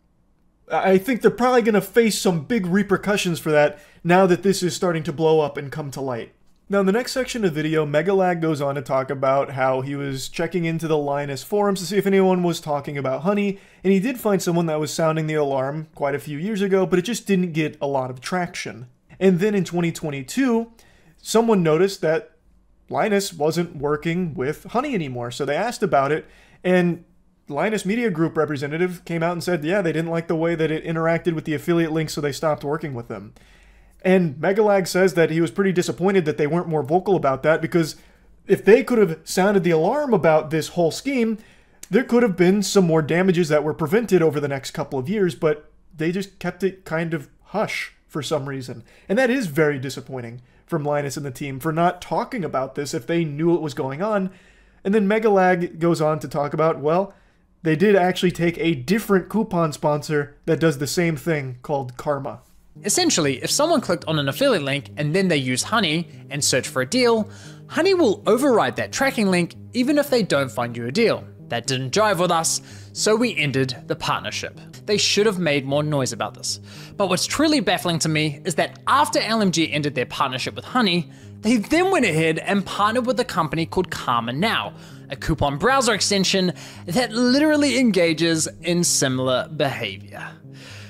I think they're probably going to face some big repercussions for that now that this is starting to blow up and come to light. Now, in the next section of the video, Megalag goes on to talk about how he was checking into the Linus forums to see if anyone was talking about Honey, and he did find someone that was sounding the alarm quite a few years ago, but it just didn't get a lot of traction. And then in 2022, someone noticed that Linus wasn't working with Honey anymore, so they asked about it, and Linus Media Group representative came out and said, yeah, they didn't like the way that it interacted with the affiliate links, so they stopped working with them. And Megalag says that he was pretty disappointed that they weren't more vocal about that, because if they could have sounded the alarm about this whole scheme, there could have been some more damages that were prevented over the next couple of years, but they just kept it kind of hush for some reason. And that is very disappointing from Linus and the team for not talking about this if they knew it was going on. And then Megalag goes on to talk about, well, they did actually take a different coupon sponsor that does the same thing called Karma. Essentially, if someone clicked on an affiliate link and then they use Honey and search for a deal, Honey will override that tracking link even if they don't find you a deal. That didn't jive with us, so we ended the partnership. They should have made more noise about this. But what's truly baffling to me is that after LMG ended their partnership with Honey, they then went ahead and partnered with a company called Karma Now, a coupon browser extension that literally engages in similar behavior.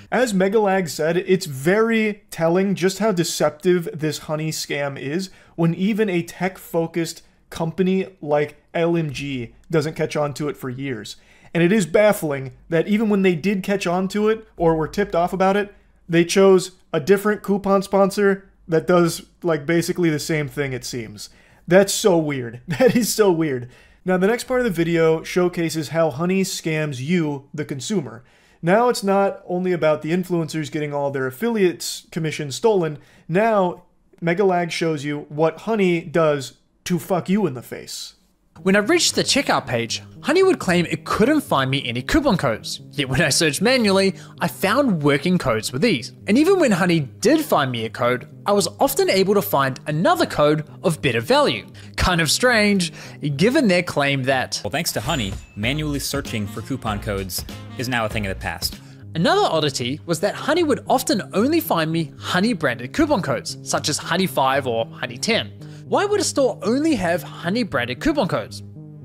As Megalag said, it's very telling just how deceptive this Honey scam is when even a tech-focused company like LMG doesn't catch on to it for years. And it is baffling that even when they did catch on to it or were tipped off about it, they chose a different coupon sponsor that does like basically the same thing, it seems. That's so weird. That is so weird. Now, the next part of the video showcases how Honey scams you, the consumer. Now it's not only about the influencers getting all their affiliates commissions stolen. Now Megalag shows you what Honey does to fuck you in the face. When I reached the checkout page, Honey would claim it couldn't find me any coupon codes. Yet when I searched manually, I found working codes with ease. And even when Honey did find me a code, I was often able to find another code of better value. Kind of strange, given their claim that, well, thanks to Honey, manually searching for coupon codes is now a thing of the past. Another oddity was that Honey would often only find me Honey branded coupon codes, such as Honey 5 or Honey 10. Why would a store only have Honey branded coupon codes?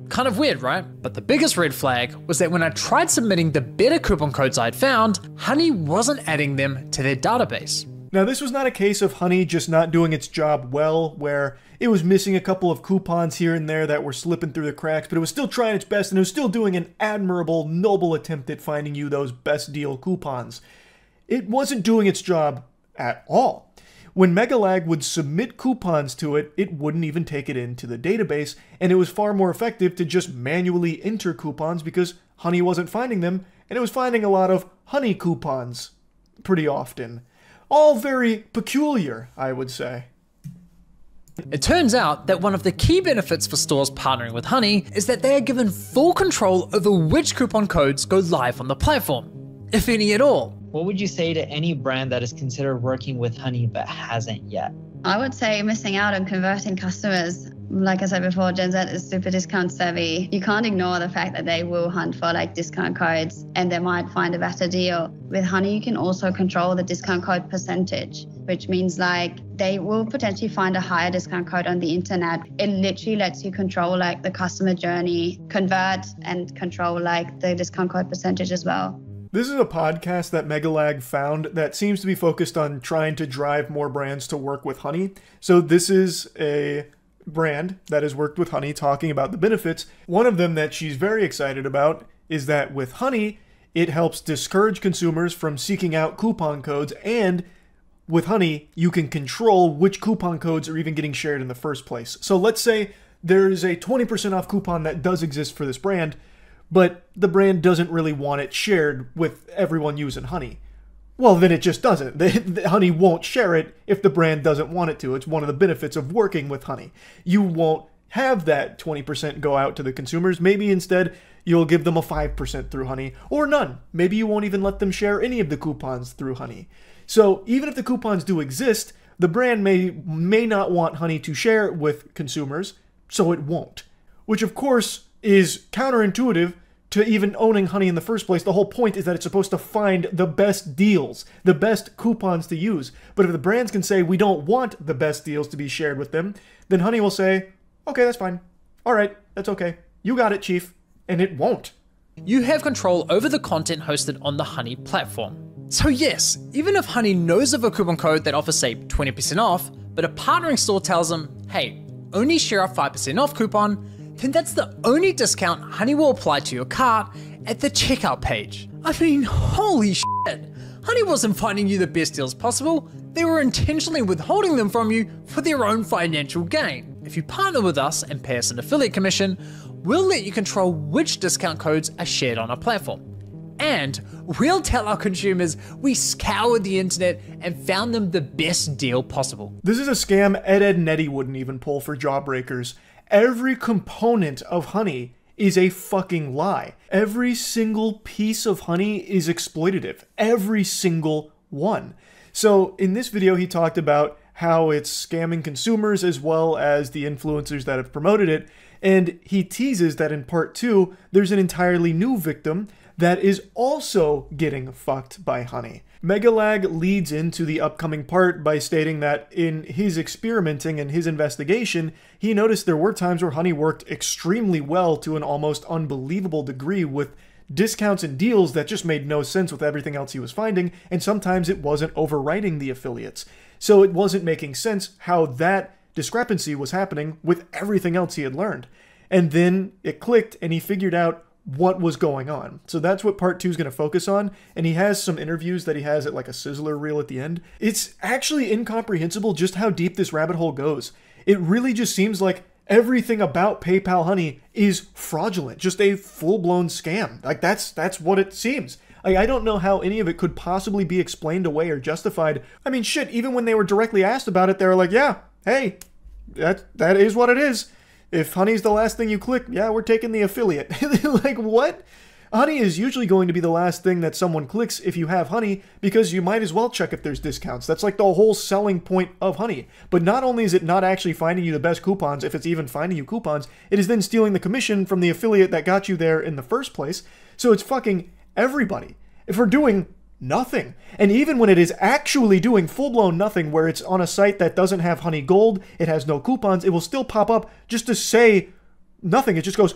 Kind of weird, right? But the biggest red flag was that when I tried submitting the better coupon codes I'd found, Honey wasn't adding them to their database. Now, this was not a case of Honey just not doing its job well, where it was missing a couple of coupons here and there that were slipping through the cracks, but it was still trying its best and it was still doing an admirable, noble attempt at finding you those best deal coupons. It wasn't doing its job at all. When Megalag would submit coupons to it, it wouldn't even take it into the database, and it was far more effective to just manually enter coupons because Honey wasn't finding them, and it was finding a lot of Honey coupons pretty often. All very peculiar, I would say. It turns out that one of the key benefits for stores partnering with Honey is that they are given full control over which coupon codes go live on the platform, if any at all. What would you say to any brand that is considered working with Honey but hasn't yet? I would say missing out on converting customers. Like I said before, Gen Z is super discount savvy. You can't ignore the fact that they will hunt for like discount codes and they might find a better deal. With Honey, you can also control the discount code percentage, which means like they will potentially find a higher discount code on the internet. It literally lets you control like the customer journey, convert and control like the discount code percentage as well. This is a podcast that Megalag found that seems to be focused on trying to drive more brands to work with Honey. So this is a brand that has worked with Honey talking about the benefits. One of them that she's very excited about is that with Honey, it helps discourage consumers from seeking out coupon codes, and with Honey, you can control which coupon codes are even getting shared in the first place. So let's say there's a 20% off coupon that does exist for this brand, but the brand doesn't really want it shared with everyone using Honey. Well, then it just doesn't. Honey won't share it if the brand doesn't want it to. It's one of the benefits of working with Honey. You won't have that 20% go out to the consumers. Maybe instead you'll give them a 5% through Honey, or none. Maybe you won't even let them share any of the coupons through Honey. So even if the coupons do exist, the brand may not want Honey to share it with consumers, so it won't. Which of course is counterintuitive to even owning Honey in the first place. The whole point is that it's supposed to find the best deals, the best coupons to use. But if the brands can say we don't want the best deals to be shared with them, then Honey will say, okay, that's fine. All right, that's okay. You got it, Chief. And it won't. You have control over the content hosted on the Honey platform. So yes, even if Honey knows of a coupon code that offers say 20% off, but a partnering store tells them, hey, only share a 5% off coupon, then that's the only discount Honey will apply to your cart at the checkout page. I mean, holy shit. Honey wasn't finding you the best deals possible, they were intentionally withholding them from you for their own financial gain. If you partner with us and pay us an affiliate commission, we'll let you control which discount codes are shared on our platform. And we'll tell our consumers we scoured the internet and found them the best deal possible. This is a scam Ed, Edd n Eddy wouldn't even pull for Jawbreakers. Every component of Honey is a fucking lie. Every single piece of Honey is exploitative. Every single one. So in this video, he talked about how it's scamming consumers as well as the influencers that have promoted it. And he teases that in part 2, there's an entirely new victim that is also getting fucked by Honey. Megalag leads into the upcoming part by stating that in his experimenting and his investigation, he noticed there were times where Honey worked extremely well to an almost unbelievable degree with discounts and deals that just made no sense with everything else he was finding, and sometimes it wasn't overwriting the affiliates. So it wasn't making sense how that discrepancy was happening with everything else he had learned. And then it clicked and he figured out what was going on. So that's what part 2 is going to focus on, and he has some interviews that he has at like a sizzler reel at the end. It's actually incomprehensible just how deep this rabbit hole goes. It really just seems like everything about PayPal Honey is fraudulent, just a full-blown scam. Like that's what it seems. I don't know how any of it could possibly be explained away or justified. I mean, shit, even when they were directly asked about it, they were like, yeah, hey, that is what it is. If honey's the last thing you click, yeah, we're taking the affiliate. Like, what? Honey is usually going to be the last thing that someone clicks if you have honey, because you might as well check if there's discounts. That's like the whole selling point of honey. But not only is it not actually finding you the best coupons, if it's even finding you coupons, it is then stealing the commission from the affiliate that got you there in the first place. So it's fucking everybody for doing nothing. And even when it is actually doing full-blown nothing, where it's on a site that doesn't have honey gold, it has no coupons, it will still pop up just to say nothing. It just goes,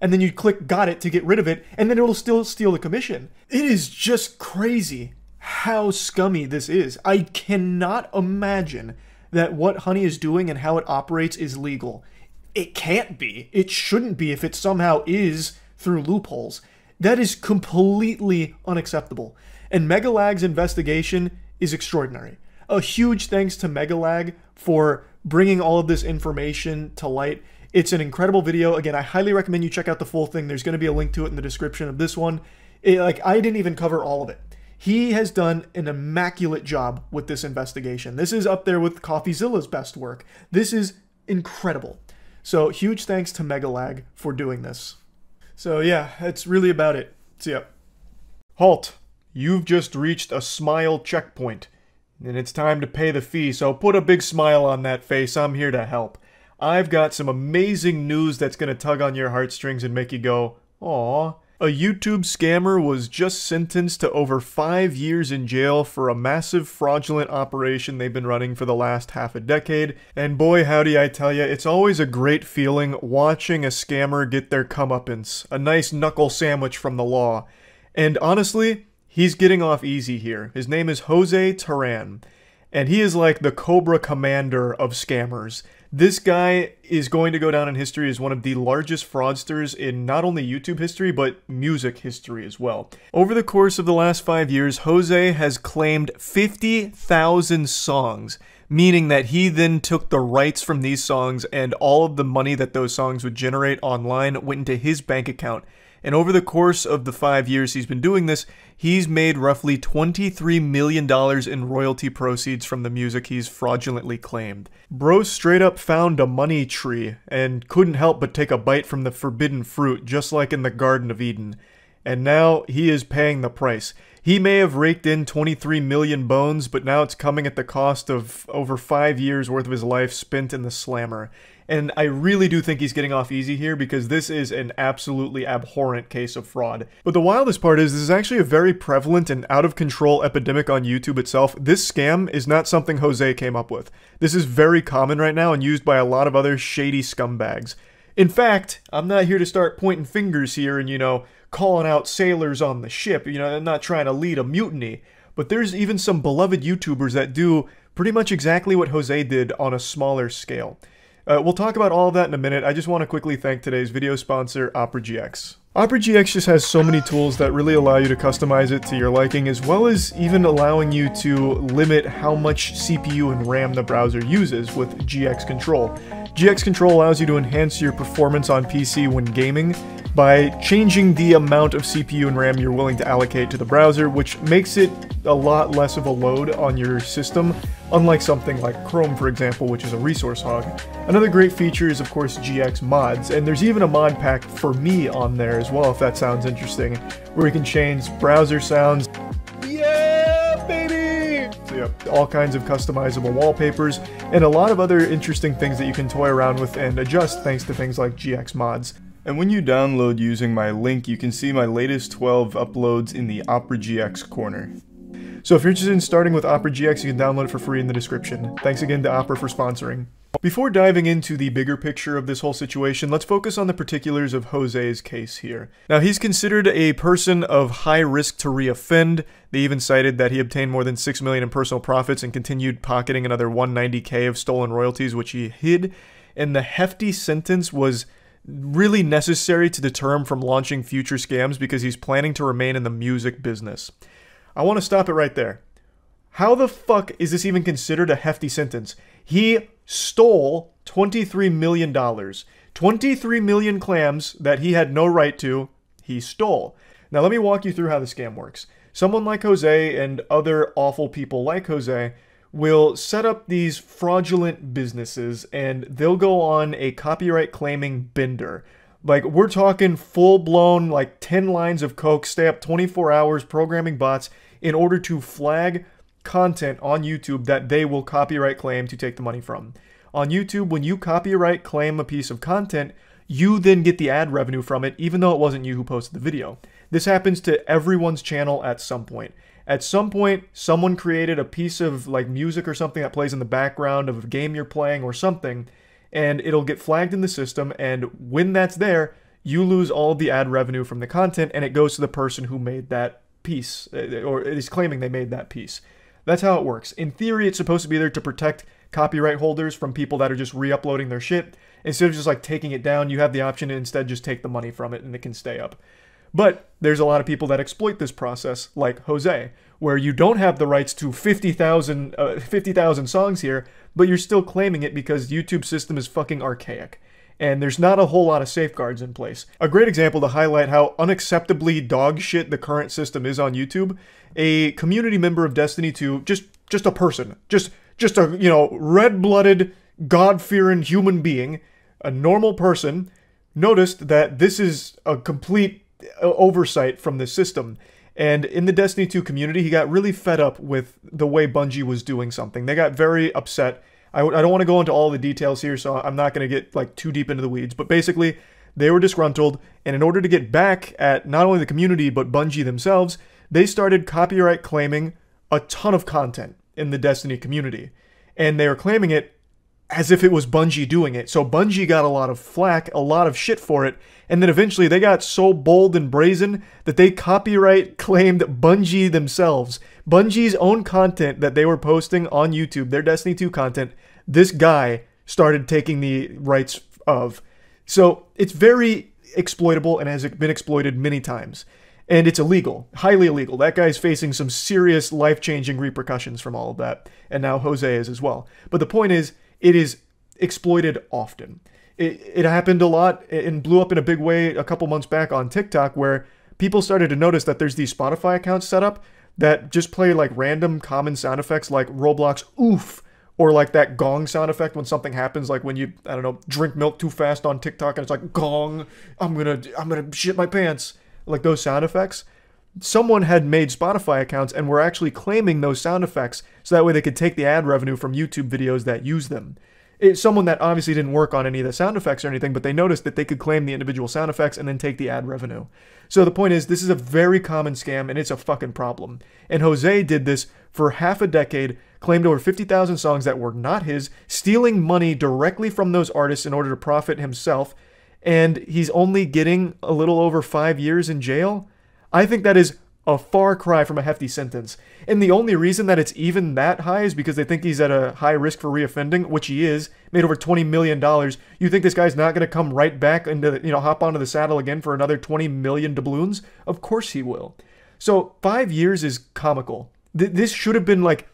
and then you click got it to get rid of it, and then it'll still steal the commission. It is just crazy how scummy this is. I cannot imagine that what Honey is doing and how it operates is legal. It can't be. It shouldn't be if it somehow is through loopholes. That is completely unacceptable. And Megalag's investigation is extraordinary. A huge thanks to Megalag for bringing all of this information to light. It's an incredible video. Again, I highly recommend you check out the full thing. There's going to be a link to it in the description of this one. I didn't even cover all of it. He has done an immaculate job with this investigation. This is up there with CoffeeZilla's best work. This is incredible. So huge thanks to Megalag for doing this. So yeah, that's really about it. See ya. Halt. You've just reached a smile checkpoint. And it's time to pay the fee, so put a big smile on that face. I'm here to help. I've got some amazing news that's going to tug on your heartstrings and make you go, aww. A YouTube scammer was just sentenced to over 5 years in jail for a massive fraudulent operation they've been running for the last half a decade. And boy, howdy I tell ya, it's always a great feeling watching a scammer get their comeuppance. A nice knuckle sandwich from the law. And honestly, he's getting off easy here. His name is Jose Terran. And he is like the Cobra Commander of scammers. This guy is going to go down in history as one of the largest fraudsters in not only YouTube history, but music history as well. Over the course of the last 5 years, Jose has claimed 50,000 songs, meaning that he then took the rights from these songs and all of the money that those songs would generate online went into his bank account. And over the course of the 5 years he's been doing this, he's made roughly $23 million in royalty proceeds from the music he's fraudulently claimed. Bro straight up found a money tree and couldn't help but take a bite from the forbidden fruit, just like in the Garden of Eden. And now he is paying the price. He may have raked in 23 million bones, but now it's coming at the cost of over 5 years worth of his life spent in the slammer. And I really do think he's getting off easy here because this is an absolutely abhorrent case of fraud. But the wildest part is this is actually a very prevalent and out of control epidemic on YouTube itself. This scam is not something Jose came up with. This is very common right now and used by a lot of other shady scumbags. In fact, I'm not here to start pointing fingers here and, calling out sailors on the ship. I'm not trying to lead a mutiny. But there's even some beloved YouTubers that do pretty much exactly what Jose did on a smaller scale. We'll talk about all of that in a minute. I just want to quickly thank today's video sponsor, OperaGX. OperaGX just has so many tools that really allow you to customize it to your liking, as well as even allowing you to limit how much CPU and RAM the browser uses with GX Control. GX Control allows you to enhance your performance on PC when gaming by changing the amount of CPU and RAM you're willing to allocate to the browser, which makes it a lot less of a load on your system, unlike something like Chrome, for example, which is a resource hog. Another great feature is, of course, GX mods, and there's even a mod pack for me on there as well, if that sounds interesting, where you can change browser sounds. Yeah, baby! So yeah, all kinds of customizable wallpapers, and a lot of other interesting things that you can toy around with and adjust thanks to things like GX mods. And when you download using my link, you can see my latest 12 uploads in the OperaGX corner. So if you're interested in starting with OperaGX, you can download it for free in the description. Thanks again to Opera for sponsoring. Before diving into the bigger picture of this whole situation, let's focus on the particulars of Jose's case here. Now, he's considered a person of high risk to reoffend. They even cited that he obtained more than $6 million in personal profits and continued pocketing another $190K of stolen royalties, which he hid. And the hefty sentence was really necessary to deter him from launching future scams because he's planning to remain in the music business. I want to stop it right there. How the fuck is this even considered a hefty sentence? He stole $23 million. 23 million clams that he had no right to, he stole. Now let me walk you through how the scam works. Someone like Jose and other awful people like Jose will set up these fraudulent businesses and they'll go on a copyright claiming bender. Like, we're talking full-blown, like, 10 lines of coke, stay up 24 hours programming bots in order to flag content on YouTube that they will copyright claim to take the money from. On YouTube, when you copyright claim a piece of content, you then get the ad revenue from it, even though it wasn't you who posted the video. This happens to everyone's channel at some point. At some point, someone created a piece of, like, music or something that plays in the background of a game you're playing or something, and it'll get flagged in the system, and when that's there, you lose all of the ad revenue from the content, and it goes to the person who made that piece, or is claiming they made that piece. That's how it works. In theory, it's supposed to be there to protect copyright holders from people that are just re-uploading their shit. Instead of just, like, taking it down, you have the option to instead just take the money from it, and it can stay up. But there's a lot of people that exploit this process, like Jose, where you don't have the rights to 50,000 songs here, but you're still claiming it because YouTube's system is fucking archaic. And there's not a whole lot of safeguards in place. A great example to highlight how unacceptably dog shit the current system is on YouTube, a community member of Destiny 2, just a person, just a, you know, red-blooded, God-fearing human being, a normal person, noticed that this is a complete oversight from the system. And in the Destiny 2 community, he got really fed up with the way Bungie was doing something. They got very upset. I don't want to go into all the details here, so I'm not going to get, like, too deep into the weeds. But basically, they were disgruntled, and in order to get back at not only the community, but Bungie themselves, they started copyright claiming a ton of content in the Destiny community. And they were claiming it as if it was Bungie doing it. So Bungie got a lot of flack, a lot of shit for it, and then eventually they got so bold and brazen that they copyright claimed Bungie themselves. Bungie's own content that they were posting on YouTube, their Destiny 2 content, this guy started taking the rights of. So it's very exploitable and has been exploited many times. And it's illegal, highly illegal. That guy's facing some serious life-changing repercussions from all of that. And now Jose is as well. But the point is, it is exploited often. It happened a lot and blew up in a big way a couple months back on TikTok, where people started to notice that there's these Spotify accounts set up that just play, like, random common sound effects like Roblox oof, or like that gong sound effect when something happens, like when you, I don't know, drink milk too fast on TikTok and it's like gong, I'm gonna shit my pants, like those sound effects. Someone had made Spotify accounts and were actually claiming those sound effects so that way they could take the ad revenue from YouTube videos that use them. It's someone that obviously didn't work on any of the sound effects or anything, but they noticed that they could claim the individual sound effects and then take the ad revenue. So the point is, this is a very common scam and it's a fucking problem. And Jose did this for half a decade, claimed over 50,000 songs that were not his, stealing money directly from those artists in order to profit himself, and he's only getting a little over 5 years in jail? I think that is a far cry from a hefty sentence. And the only reason that it's even that high is because they think he's at a high risk for reoffending, which he is, made over $20 million. You think this guy's not going to come right back into, hop onto the saddle again for another 20 million doubloons? Of course he will. So 5 years is comical. This should have been like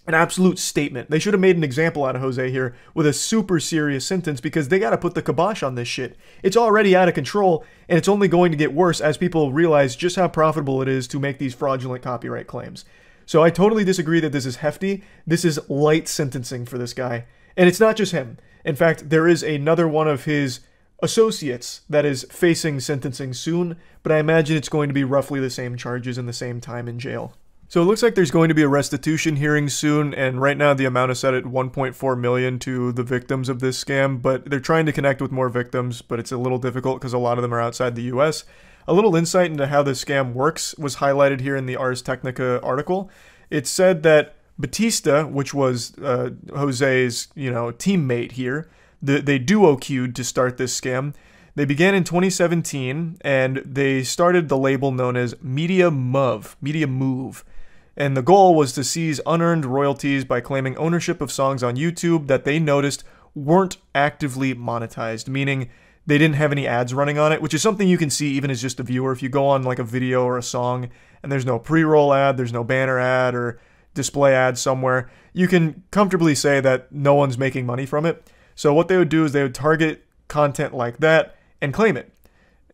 an absolute statement. They should have made an example out of Jose here with a super serious sentence, because they got to put the kibosh on this shit. It's already out of control, and it's only going to get worse as people realize just how profitable it is to make these fraudulent copyright claims. So I totally disagree that this is hefty. This is light sentencing for this guy. And it's not just him. In fact, there is another one of his associates that is facing sentencing soon, but I imagine it's going to be roughly the same charges and the same time in jail. So it looks like there's going to be a restitution hearing soon, and right now the amount is set at 1.4 million to the victims of this scam, but they're trying to connect with more victims, but it's a little difficult because a lot of them are outside the US. A little insight into how this scam works was highlighted here in the Ars Technica article. It said that Batista, which was Jose's, teammate here, they duo queued to start this scam. They began in 2017, and they started the label known as Media Move. And the goal was to seize unearned royalties by claiming ownership of songs on YouTube that they noticed weren't actively monetized, meaning they didn't have any ads running on it, which is something you can see even as just a viewer. If you go on like a video or a song and there's no pre-roll ad, there's no banner ad or display ad somewhere, you can comfortably say that no one's making money from it. So what they would do is they would target content like that and claim it,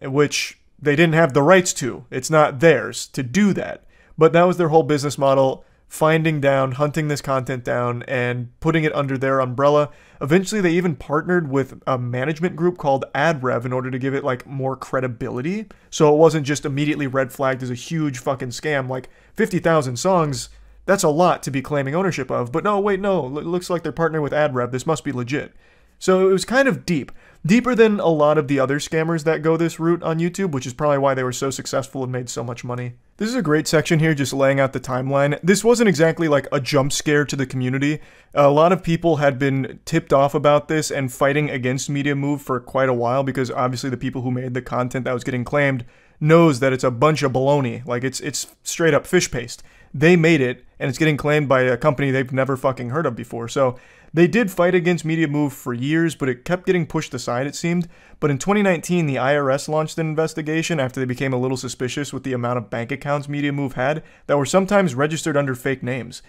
which they didn't have the rights to. It's not theirs to do that. But that was their whole business model finding down, hunting this content down, and putting it under their umbrella. Eventually, they even partnered with a management group called AdRev in order to give it like more credibility. So it wasn't just immediately red flagged as a huge fucking scam. Like 50,000 songs, that's a lot to be claiming ownership of. But no, wait, no, it looks like they're partnering with AdRev. This must be legit. So it was kind of deep. Deeper than a lot of the other scammers that go this route on YouTube, which is probably why they were so successful and made so much money. This is a great section here, just laying out the timeline. This wasn't exactly like a jump scare to the community. A lot of people had been tipped off about this and fighting against Media Move for quite a while, because obviously the people who made the content that was getting claimed knows that it's a bunch of baloney. Like it's straight up fish paste. They made it, and it's getting claimed by a company they've never fucking heard of before. So they did fight against Media Move for years, but it kept getting pushed aside, it seemed. But in 2019, the IRS launched an investigation after they became a little suspicious with the amount of bank accounts Media Move had that were sometimes registered under fake names.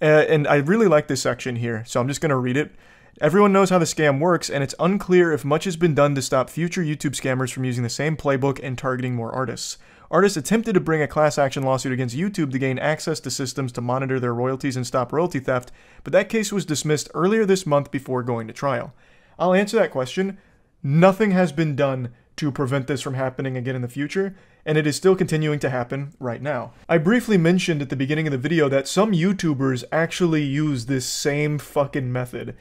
And I really like this section here, so I'm just going to read it. Everyone knows how the scam works, and it's unclear if much has been done to stop future YouTube scammers from using the same playbook and targeting more artists. Artists attempted to bring a class action lawsuit against YouTube to gain access to systems to monitor their royalties and stop royalty theft, but that case was dismissed earlier this month before going to trial. I'll answer that question. Nothing has been done to prevent this from happening again in the future, and it is still continuing to happen right now. I briefly mentioned at the beginning of the video that some YouTubers actually use this same fucking method.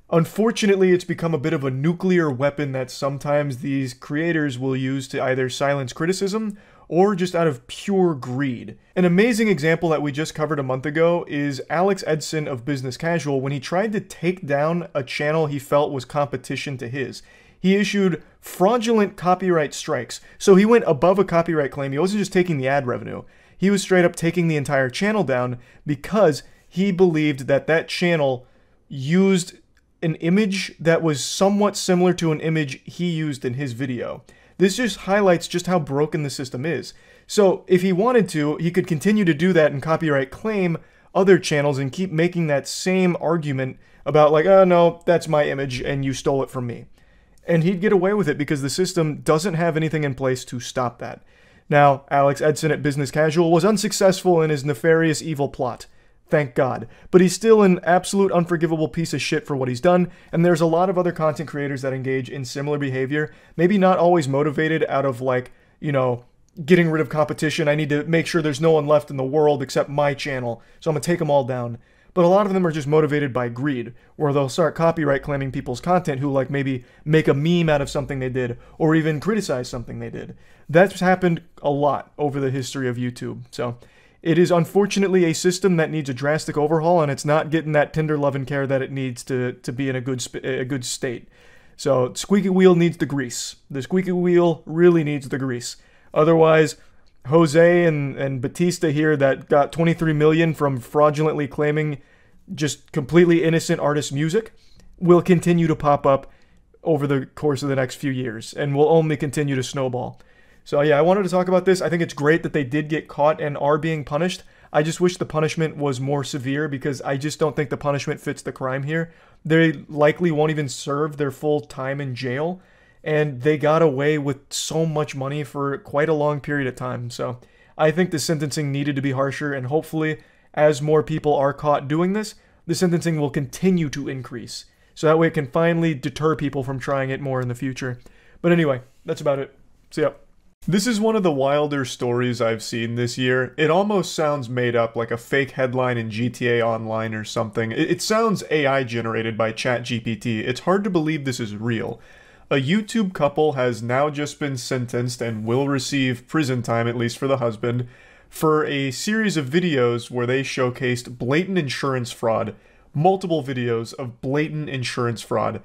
Unfortunately, it's become a bit of a nuclear weapon that sometimes these creators will use to either silence criticism or just out of pure greed. An amazing example that we just covered a month ago is Alex Edson of Business Casual when he tried to take down a channel he felt was competition to his. He issued fraudulent copyright strikes. So he went above a copyright claim. He wasn't just taking the ad revenue. He was straight up taking the entire channel down because he believed that that channel used an image that was somewhat similar to an image he used in his video. This just highlights just how broken the system is. So if he wanted to, he could continue to do that and copyright claim other channels and keep making that same argument about like, oh no, that's my image and you stole it from me. And he'd get away with it because the system doesn't have anything in place to stop that. Now, Alex Edson at Business Casual was unsuccessful in his nefarious evil plot. Thank God. But he's still an absolute unforgivable piece of shit for what he's done, and there's a lot of other content creators that engage in similar behavior, maybe not always motivated out of like, you know, getting rid of competition. I need to make sure there's no one left in the world except my channel, so I'm gonna take them all down. But a lot of them are just motivated by greed, where they'll start copyright claiming people's content who like maybe make a meme out of something they did, or even criticize something they did. That's happened a lot over the history of YouTube, so it is unfortunately a system that needs a drastic overhaul, and it's not getting that tender love and care that it needs to be in a good state. So squeaky wheel needs the grease. The squeaky wheel really needs the grease. Otherwise, Jose and Batista here that got 23 million from fraudulently claiming just completely innocent artist music will continue to pop up over the course of the next few years and will only continue to snowball. So yeah, I wanted to talk about this. I think it's great that they did get caught and are being punished. I just wish the punishment was more severe because I just don't think the punishment fits the crime here. They likely won't even serve their full time in jail, and they got away with so much money for quite a long period of time. So I think the sentencing needed to be harsher, and hopefully as more people are caught doing this, the sentencing will continue to increase. So that way it can finally deter people from trying it more in the future. But anyway, that's about it. See ya. This is one of the wilder stories I've seen this year. It almost sounds made up, like a fake headline in GTA Online or something. It sounds AI generated by ChatGPT. It's hard to believe this is real. A YouTube couple has now just been sentenced and will receive prison time, at least for the husband, for a series of videos where they showcased blatant insurance fraud. Multiple videos of blatant insurance fraud.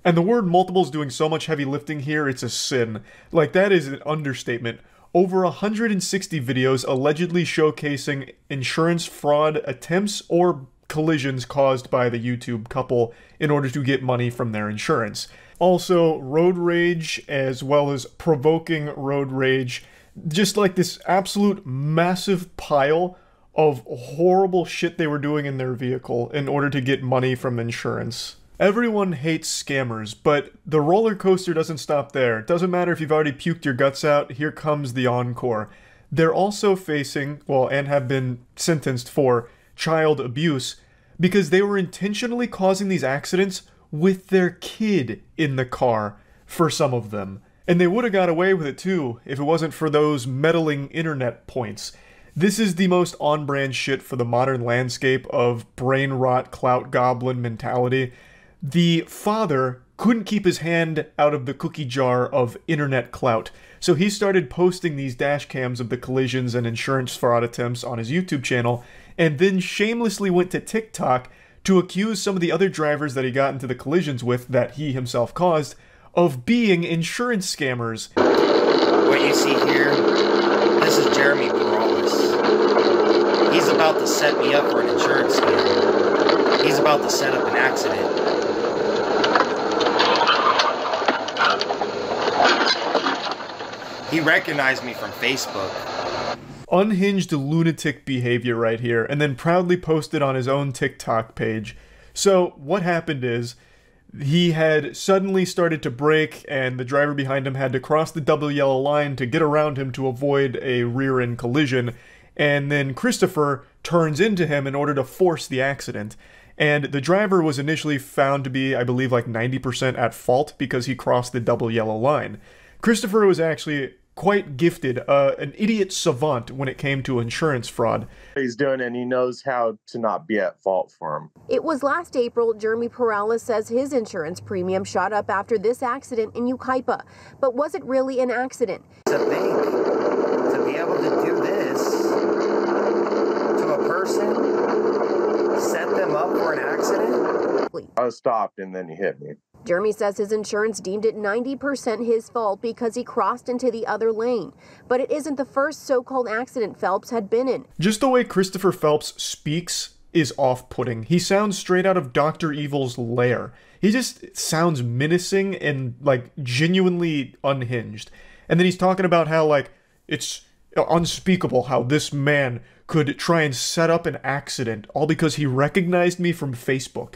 And the word multiple is doing so much heavy lifting here, it's a sin. Like, that is an understatement. Over 160 videos allegedly showcasing insurance fraud attempts or collisions caused by the YouTube couple in order to get money from their insurance. Also, road rage as well as provoking road rage. Just like this absolute massive pile of horrible shit they were doing in their vehicle in order to get money from insurance. Everyone hates scammers, but the roller coaster doesn't stop there. It doesn't matter if you've already puked your guts out, here comes the encore. They're also facing, well, and have been sentenced for child abuse because they were intentionally causing these accidents with their kid in the car for some of them. And they would have got away with it too if it wasn't for those meddling internet points. This is the most on-brand shit for the modern landscape of brain rot, clout goblin mentality. The father couldn't keep his hand out of the cookie jar of internet clout, so he started posting these dash cams of the collisions and insurance fraud attempts on his YouTube channel, and then shamelessly went to TikTok to accuse some of the other drivers that he got into the collisions with that he himself caused of being insurance scammers. What you see here, this is Jeremy Perales. He's about to set me up for an insurance scam. He's about to set up an accident. He recognized me from Facebook. Unhinged lunatic behavior right here, and then proudly posted on his own TikTok page. So what happened is, he had suddenly started to brake, and the driver behind him had to cross the double yellow line to get around him to avoid a rear-end collision, and then Christopher turns into him in order to force the accident. And the driver was initially found to be, I believe, like 90% at fault because he crossed the double yellow line. Christopher was actually quite gifted, an idiot savant when it came to insurance fraud. He's doing, and he knows how to not be at fault for him. It was last April. Jeremy Perales says his insurance premium shot up after this accident in Yucaipa. But was it really an accident? It's a bank. To be able to do this to a person, set them up for an accident? I was stopped and then he hit me. Jeremy says his insurance deemed it 90% his fault because he crossed into the other lane. But it isn't the first so-called accident Phelps had been in. Just the way Christopher Phelps speaks is off-putting. He sounds straight out of Dr. Evil's lair. He just sounds menacing and, like, genuinely unhinged. And then he's talking about how, like, it's unspeakable how this man could try and set up an accident all because he recognized me from Facebook.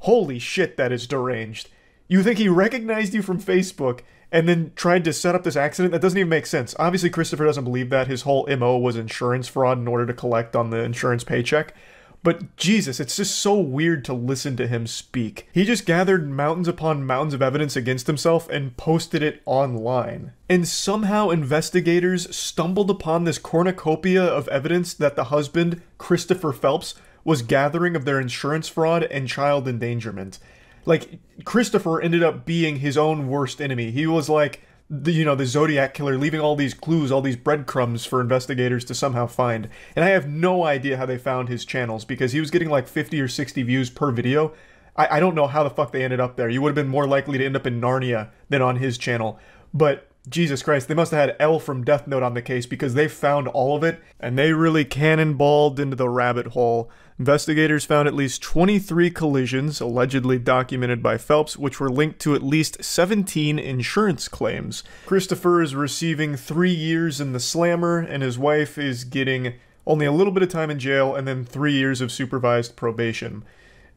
Holy shit, that is deranged. You think he recognized you from Facebook and then tried to set up this accident? That doesn't even make sense. Obviously, Christopher doesn't believe that. His whole MO was insurance fraud in order to collect on the insurance paycheck. But Jesus, it's just so weird to listen to him speak. He just gathered mountains upon mountains of evidence against himself and posted it online. And somehow investigators stumbled upon this cornucopia of evidence that the husband, Christopher Phelps, was gathering of their insurance fraud and child endangerment. Like, Christopher ended up being his own worst enemy. He was like, the Zodiac killer, leaving all these clues, all these breadcrumbs for investigators to somehow find. And I have no idea how they found his channels, because he was getting like 50 or 60 views per video. I don't know how the fuck they ended up there. You would have been more likely to end up in Narnia than on his channel. But Jesus Christ, they must have had L from Death Note on the case, because they found all of it, and they really cannonballed into the rabbit hole. Investigators found at least 23 collisions, allegedly documented by Phelps, which were linked to at least 17 insurance claims. Christopher is receiving 3 years in the slammer, and his wife is getting only a little bit of time in jail and then 3 years of supervised probation.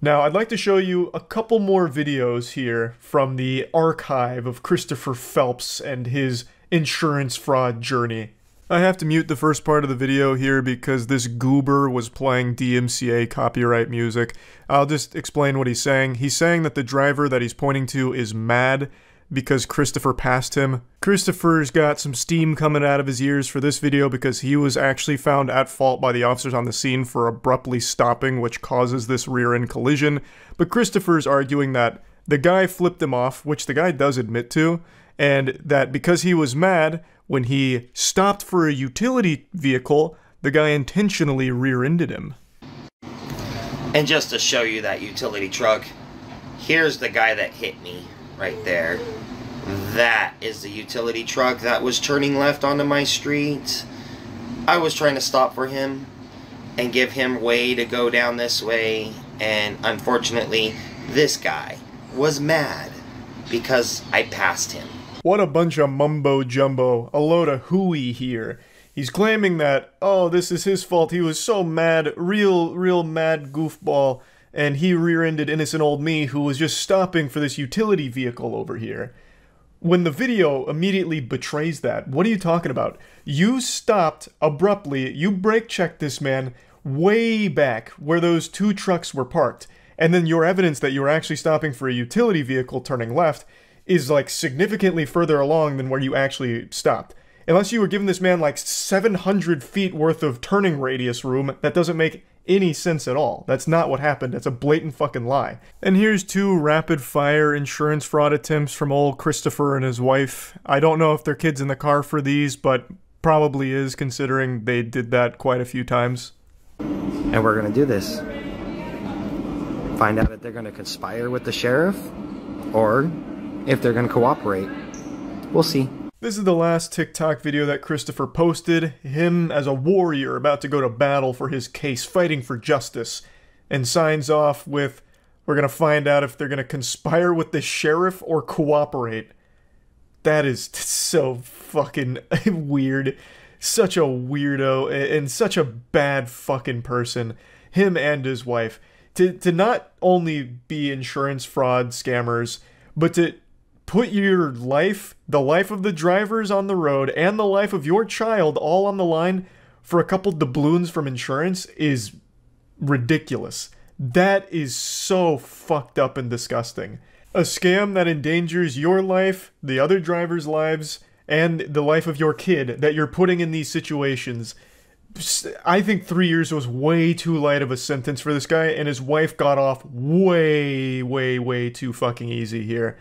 Now, I'd like to show you a couple more videos here from the archive of Christopher Phelps and his insurance fraud journey. I have to mute the first part of the video here because this goober was playing DMCA copyright music. I'll just explain what he's saying. He's saying that the driver that he's pointing to is mad because Christopher passed him. Christopher's got some steam coming out of his ears for this video because he was actually found at fault by the officers on the scene for abruptly stopping, which causes this rear-end collision. But Christopher's arguing that the guy flipped him off, which the guy does admit to, and that because he was mad, when he stopped for a utility vehicle, the guy intentionally rear-ended him. And just to show you that utility truck, here's the guy that hit me right there. That is the utility truck that was turning left onto my street. I was trying to stop for him and give him way to go down this way, and unfortunately this guy was mad because I passed him. What a bunch of mumbo-jumbo, a load of hooey here. He's claiming that, oh, this is his fault, he was so mad, real mad goofball, and he rear-ended innocent old me who was just stopping for this utility vehicle over here. When the video immediately betrays that, what are you talking about? You stopped abruptly, you brake-checked this man way back where those 2 trucks were parked. And then your evidence that you were actually stopping for a utility vehicle turning left is like significantly further along than where you actually stopped. Unless you were giving this man like 700 feet worth of turning radius room, that doesn't make any sense at all. That's not what happened. That's a blatant fucking lie. And here's 2 rapid-fire insurance fraud attempts from old Christopher and his wife. I don't know if their kid's in the car for these, but probably is, considering they did that quite a few times. And we're gonna do this. Find out if they're gonna conspire with the sheriff, or if they're gonna cooperate. We'll see. This is the last TikTok video that Christopher posted, him as a warrior about to go to battle for his case, fighting for justice, and signs off with, we're gonna find out if they're gonna conspire with the sheriff or cooperate. That is so fucking weird. Such a weirdo, and such a bad fucking person. Him and his wife. To not only be insurance fraud scammers, but to put your life, the life of the drivers on the road, and the life of your child all on the line for a couple doubloons from insurance is ridiculous. That is so fucked up and disgusting. A scam that endangers your life, the other drivers' lives, and the life of your kid that you're putting in these situations. I think 3 years was way too light of a sentence for this guy, and his wife got off way too fucking easy here.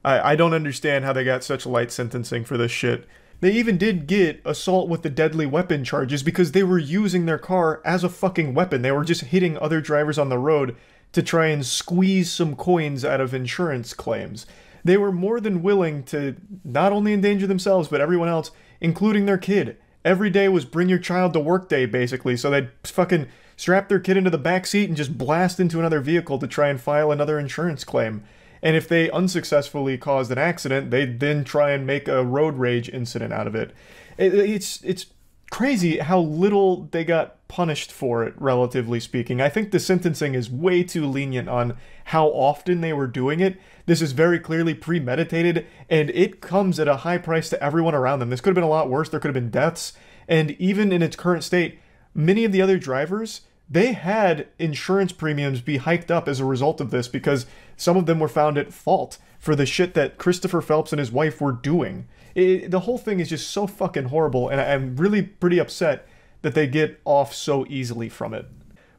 I don't understand how they got such light sentencing for this shit. They even did get assault with the deadly weapon charges because they were using their car as a fucking weapon. They were just hitting other drivers on the road to try and squeeze some coins out of insurance claims. They were more than willing to not only endanger themselves, but everyone else, including their kid. Every day was bring your child to work day, basically, so they'd fucking strap their kid into the back seat and just blast into another vehicle to try and file another insurance claim. And if they unsuccessfully caused an accident, they'd then try and make a road rage incident out of it. It's crazy how little they got punished for it, relatively speaking. I think the sentencing is way too lenient on how often they were doing it. This is very clearly premeditated, and it comes at a high price to everyone around them. This could have been a lot worse. There could have been deaths. And even in its current state, many of the other drivers, they had insurance premiums be hiked up as a result of this because some of them were found at fault for the shit that Christopher Phelps and his wife were doing. The whole thing is just so fucking horrible, and I'm really pretty upset that they get off so easily from it.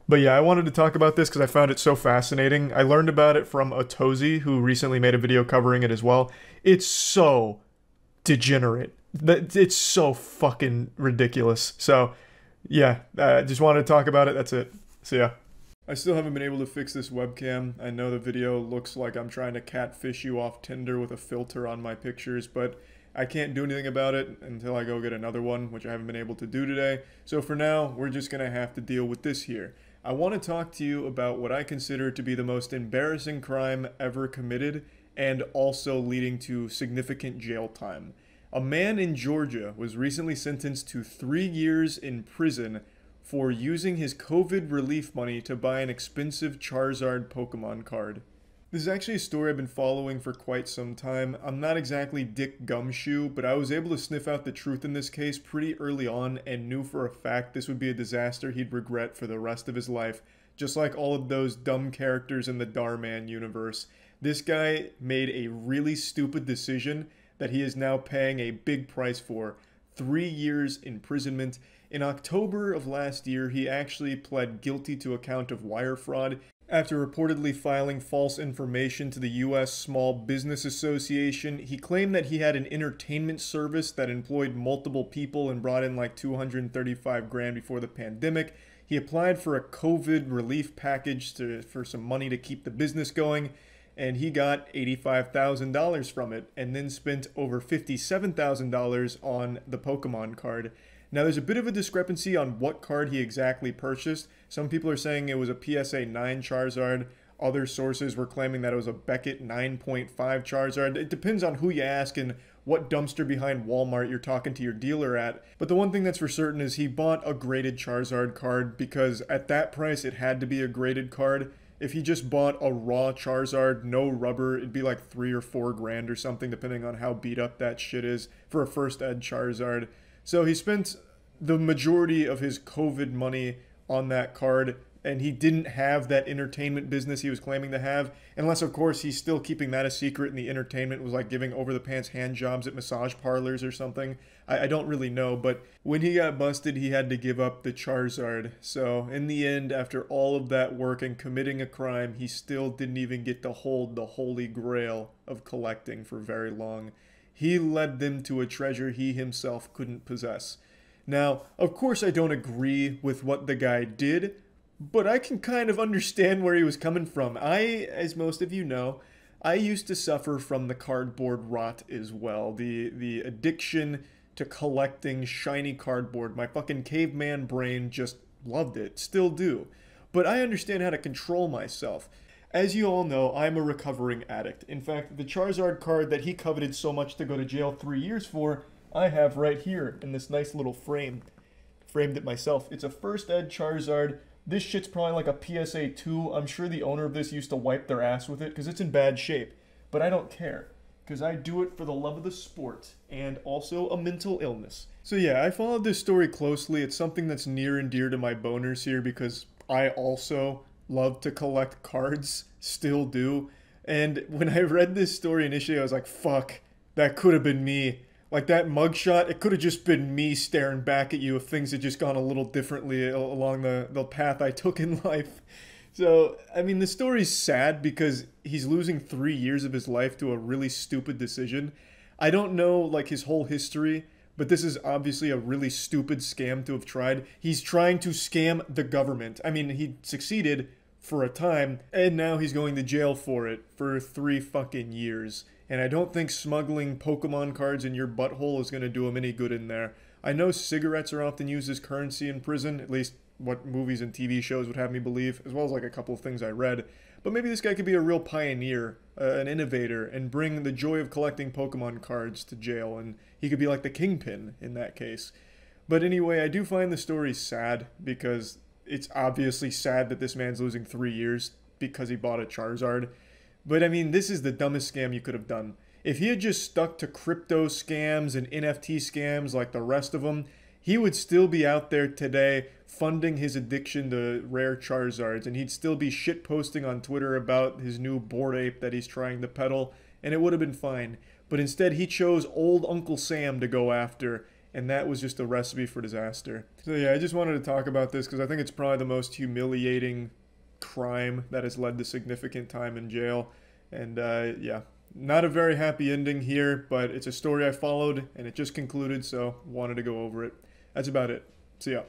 But yeah, I wanted to talk about this because I found it so fascinating. I learned about it from Otozi, who recently made a video covering it as well. It's so degenerate. It's so fucking ridiculous. So yeah, just wanted to talk about it. That's it. See ya. I still haven't been able to fix this webcam. I know the video looks like I'm trying to catfish you off Tinder with a filter on my pictures, but I can't do anything about it until I go get another one, which I haven't been able to do today. So for now, we're just gonna have to deal with this here. I want to talk to you about what I consider to be the most embarrassing crime ever committed, and also leading to significant jail time. A man in Georgia was recently sentenced to 3 years in prison for using his COVID relief money to buy an expensive Charizard Pokemon card. This is actually a story I've been following for quite some time. I'm not exactly Dick Gumshoe, but I was able to sniff out the truth in this case pretty early on and knew for a fact this would be a disaster he'd regret for the rest of his life, just like all of those dumb characters in the Darman universe. This guy made a really stupid decision that he is now paying a big price for. 3 years imprisonment. In October of last year, he actually pled guilty to a count of wire fraud after reportedly filing false information to the U.S. Small Business Association. He claimed that he had an entertainment service that employed multiple people and brought in like 235 grand before the pandemic. He applied for a COVID relief package for some money to keep the business going, and he got $85,000 from it, and then spent over $57,000 on the Pokemon card. Now, there's a bit of a discrepancy on what card he exactly purchased. Some people are saying it was a PSA 9 Charizard. Other sources were claiming that it was a Beckett 9.5 Charizard. It depends on who you ask and what dumpster behind Walmart you're talking to your dealer at. But the one thing that's for certain is he bought a graded Charizard card because at that price it had to be a graded card. If he just bought a raw Charizard, no rubber, it'd be like 3 or 4 grand or something, depending on how beat up that shit is for a first ed Charizard. So he spent the majority of his COVID money on that card, and he didn't have that entertainment business he was claiming to have, unless of course he's still keeping that a secret and the entertainment was like giving over the pants hand jobs at massage parlors or something. I don't really know, but when he got busted, he had to give up the Charizard. So in the end, after all of that work and committing a crime, he still didn't even get to hold the holy grail of collecting for very long. He led them to a treasure he himself couldn't possess. Now, of course I don't agree with what the guy did, but I can kind of understand where he was coming from. As most of you know, I used to suffer from the cardboard rot as well. The addiction to collecting shiny cardboard. My fucking caveman brain just loved it. Still do. But I understand how to control myself. As you all know, I'm a recovering addict. In fact, the Charizard card that he coveted so much to go to jail 3 years for, I have right here in this nice little frame. Framed it myself. It's a first ed Charizard. This shit's probably like a PSA 2. I'm sure the owner of this used to wipe their ass with it because it's in bad shape. But I don't care, because I do it for the love of the sport and also a mental illness. So yeah, I followed this story closely. It's something that's near and dear to my boners here because I also love to collect cards, still do. And when I read this story initially, I was like, fuck, that could have been me. Like that mugshot, it could have just been me staring back at you if things had just gone a little differently along the path I took in life. So, I mean, the story's sad because he's losing 3 years of his life to a really stupid decision. I don't know, like, his whole history, but this is obviously a really stupid scam to have tried. He's trying to scam the government. I mean, he succeeded for a time, and now he's going to jail for it for 3 fucking years. And I don't think smuggling Pokemon cards in your butthole is going to do him any good in there. I know cigarettes are often used as currency in prison, at least what movies and TV shows would have me believe, as well as like a couple of things I read. But maybe this guy could be a real pioneer, an innovator, and bring the joy of collecting Pokemon cards to jail, and he could be like the Kingpin in that case. But anyway, I do find the story sad, because it's obviously sad that this man's losing 3 years because he bought a Charizard. But I mean, this is the dumbest scam you could have done. If he had just stuck to crypto scams and NFT scams like the rest of them, he would still be out there today funding his addiction to rare Charizards, and he'd still be shitposting on Twitter about his new Bored Ape that he's trying to peddle, and it would have been fine. But instead, he chose old Uncle Sam to go after, and that was just a recipe for disaster. So yeah, I just wanted to talk about this because I think it's probably the most humiliating crime that has led to significant time in jail. And yeah, not a very happy ending here, but it's a story I followed and it just concluded, so wanted to go over it. That's about it. See ya.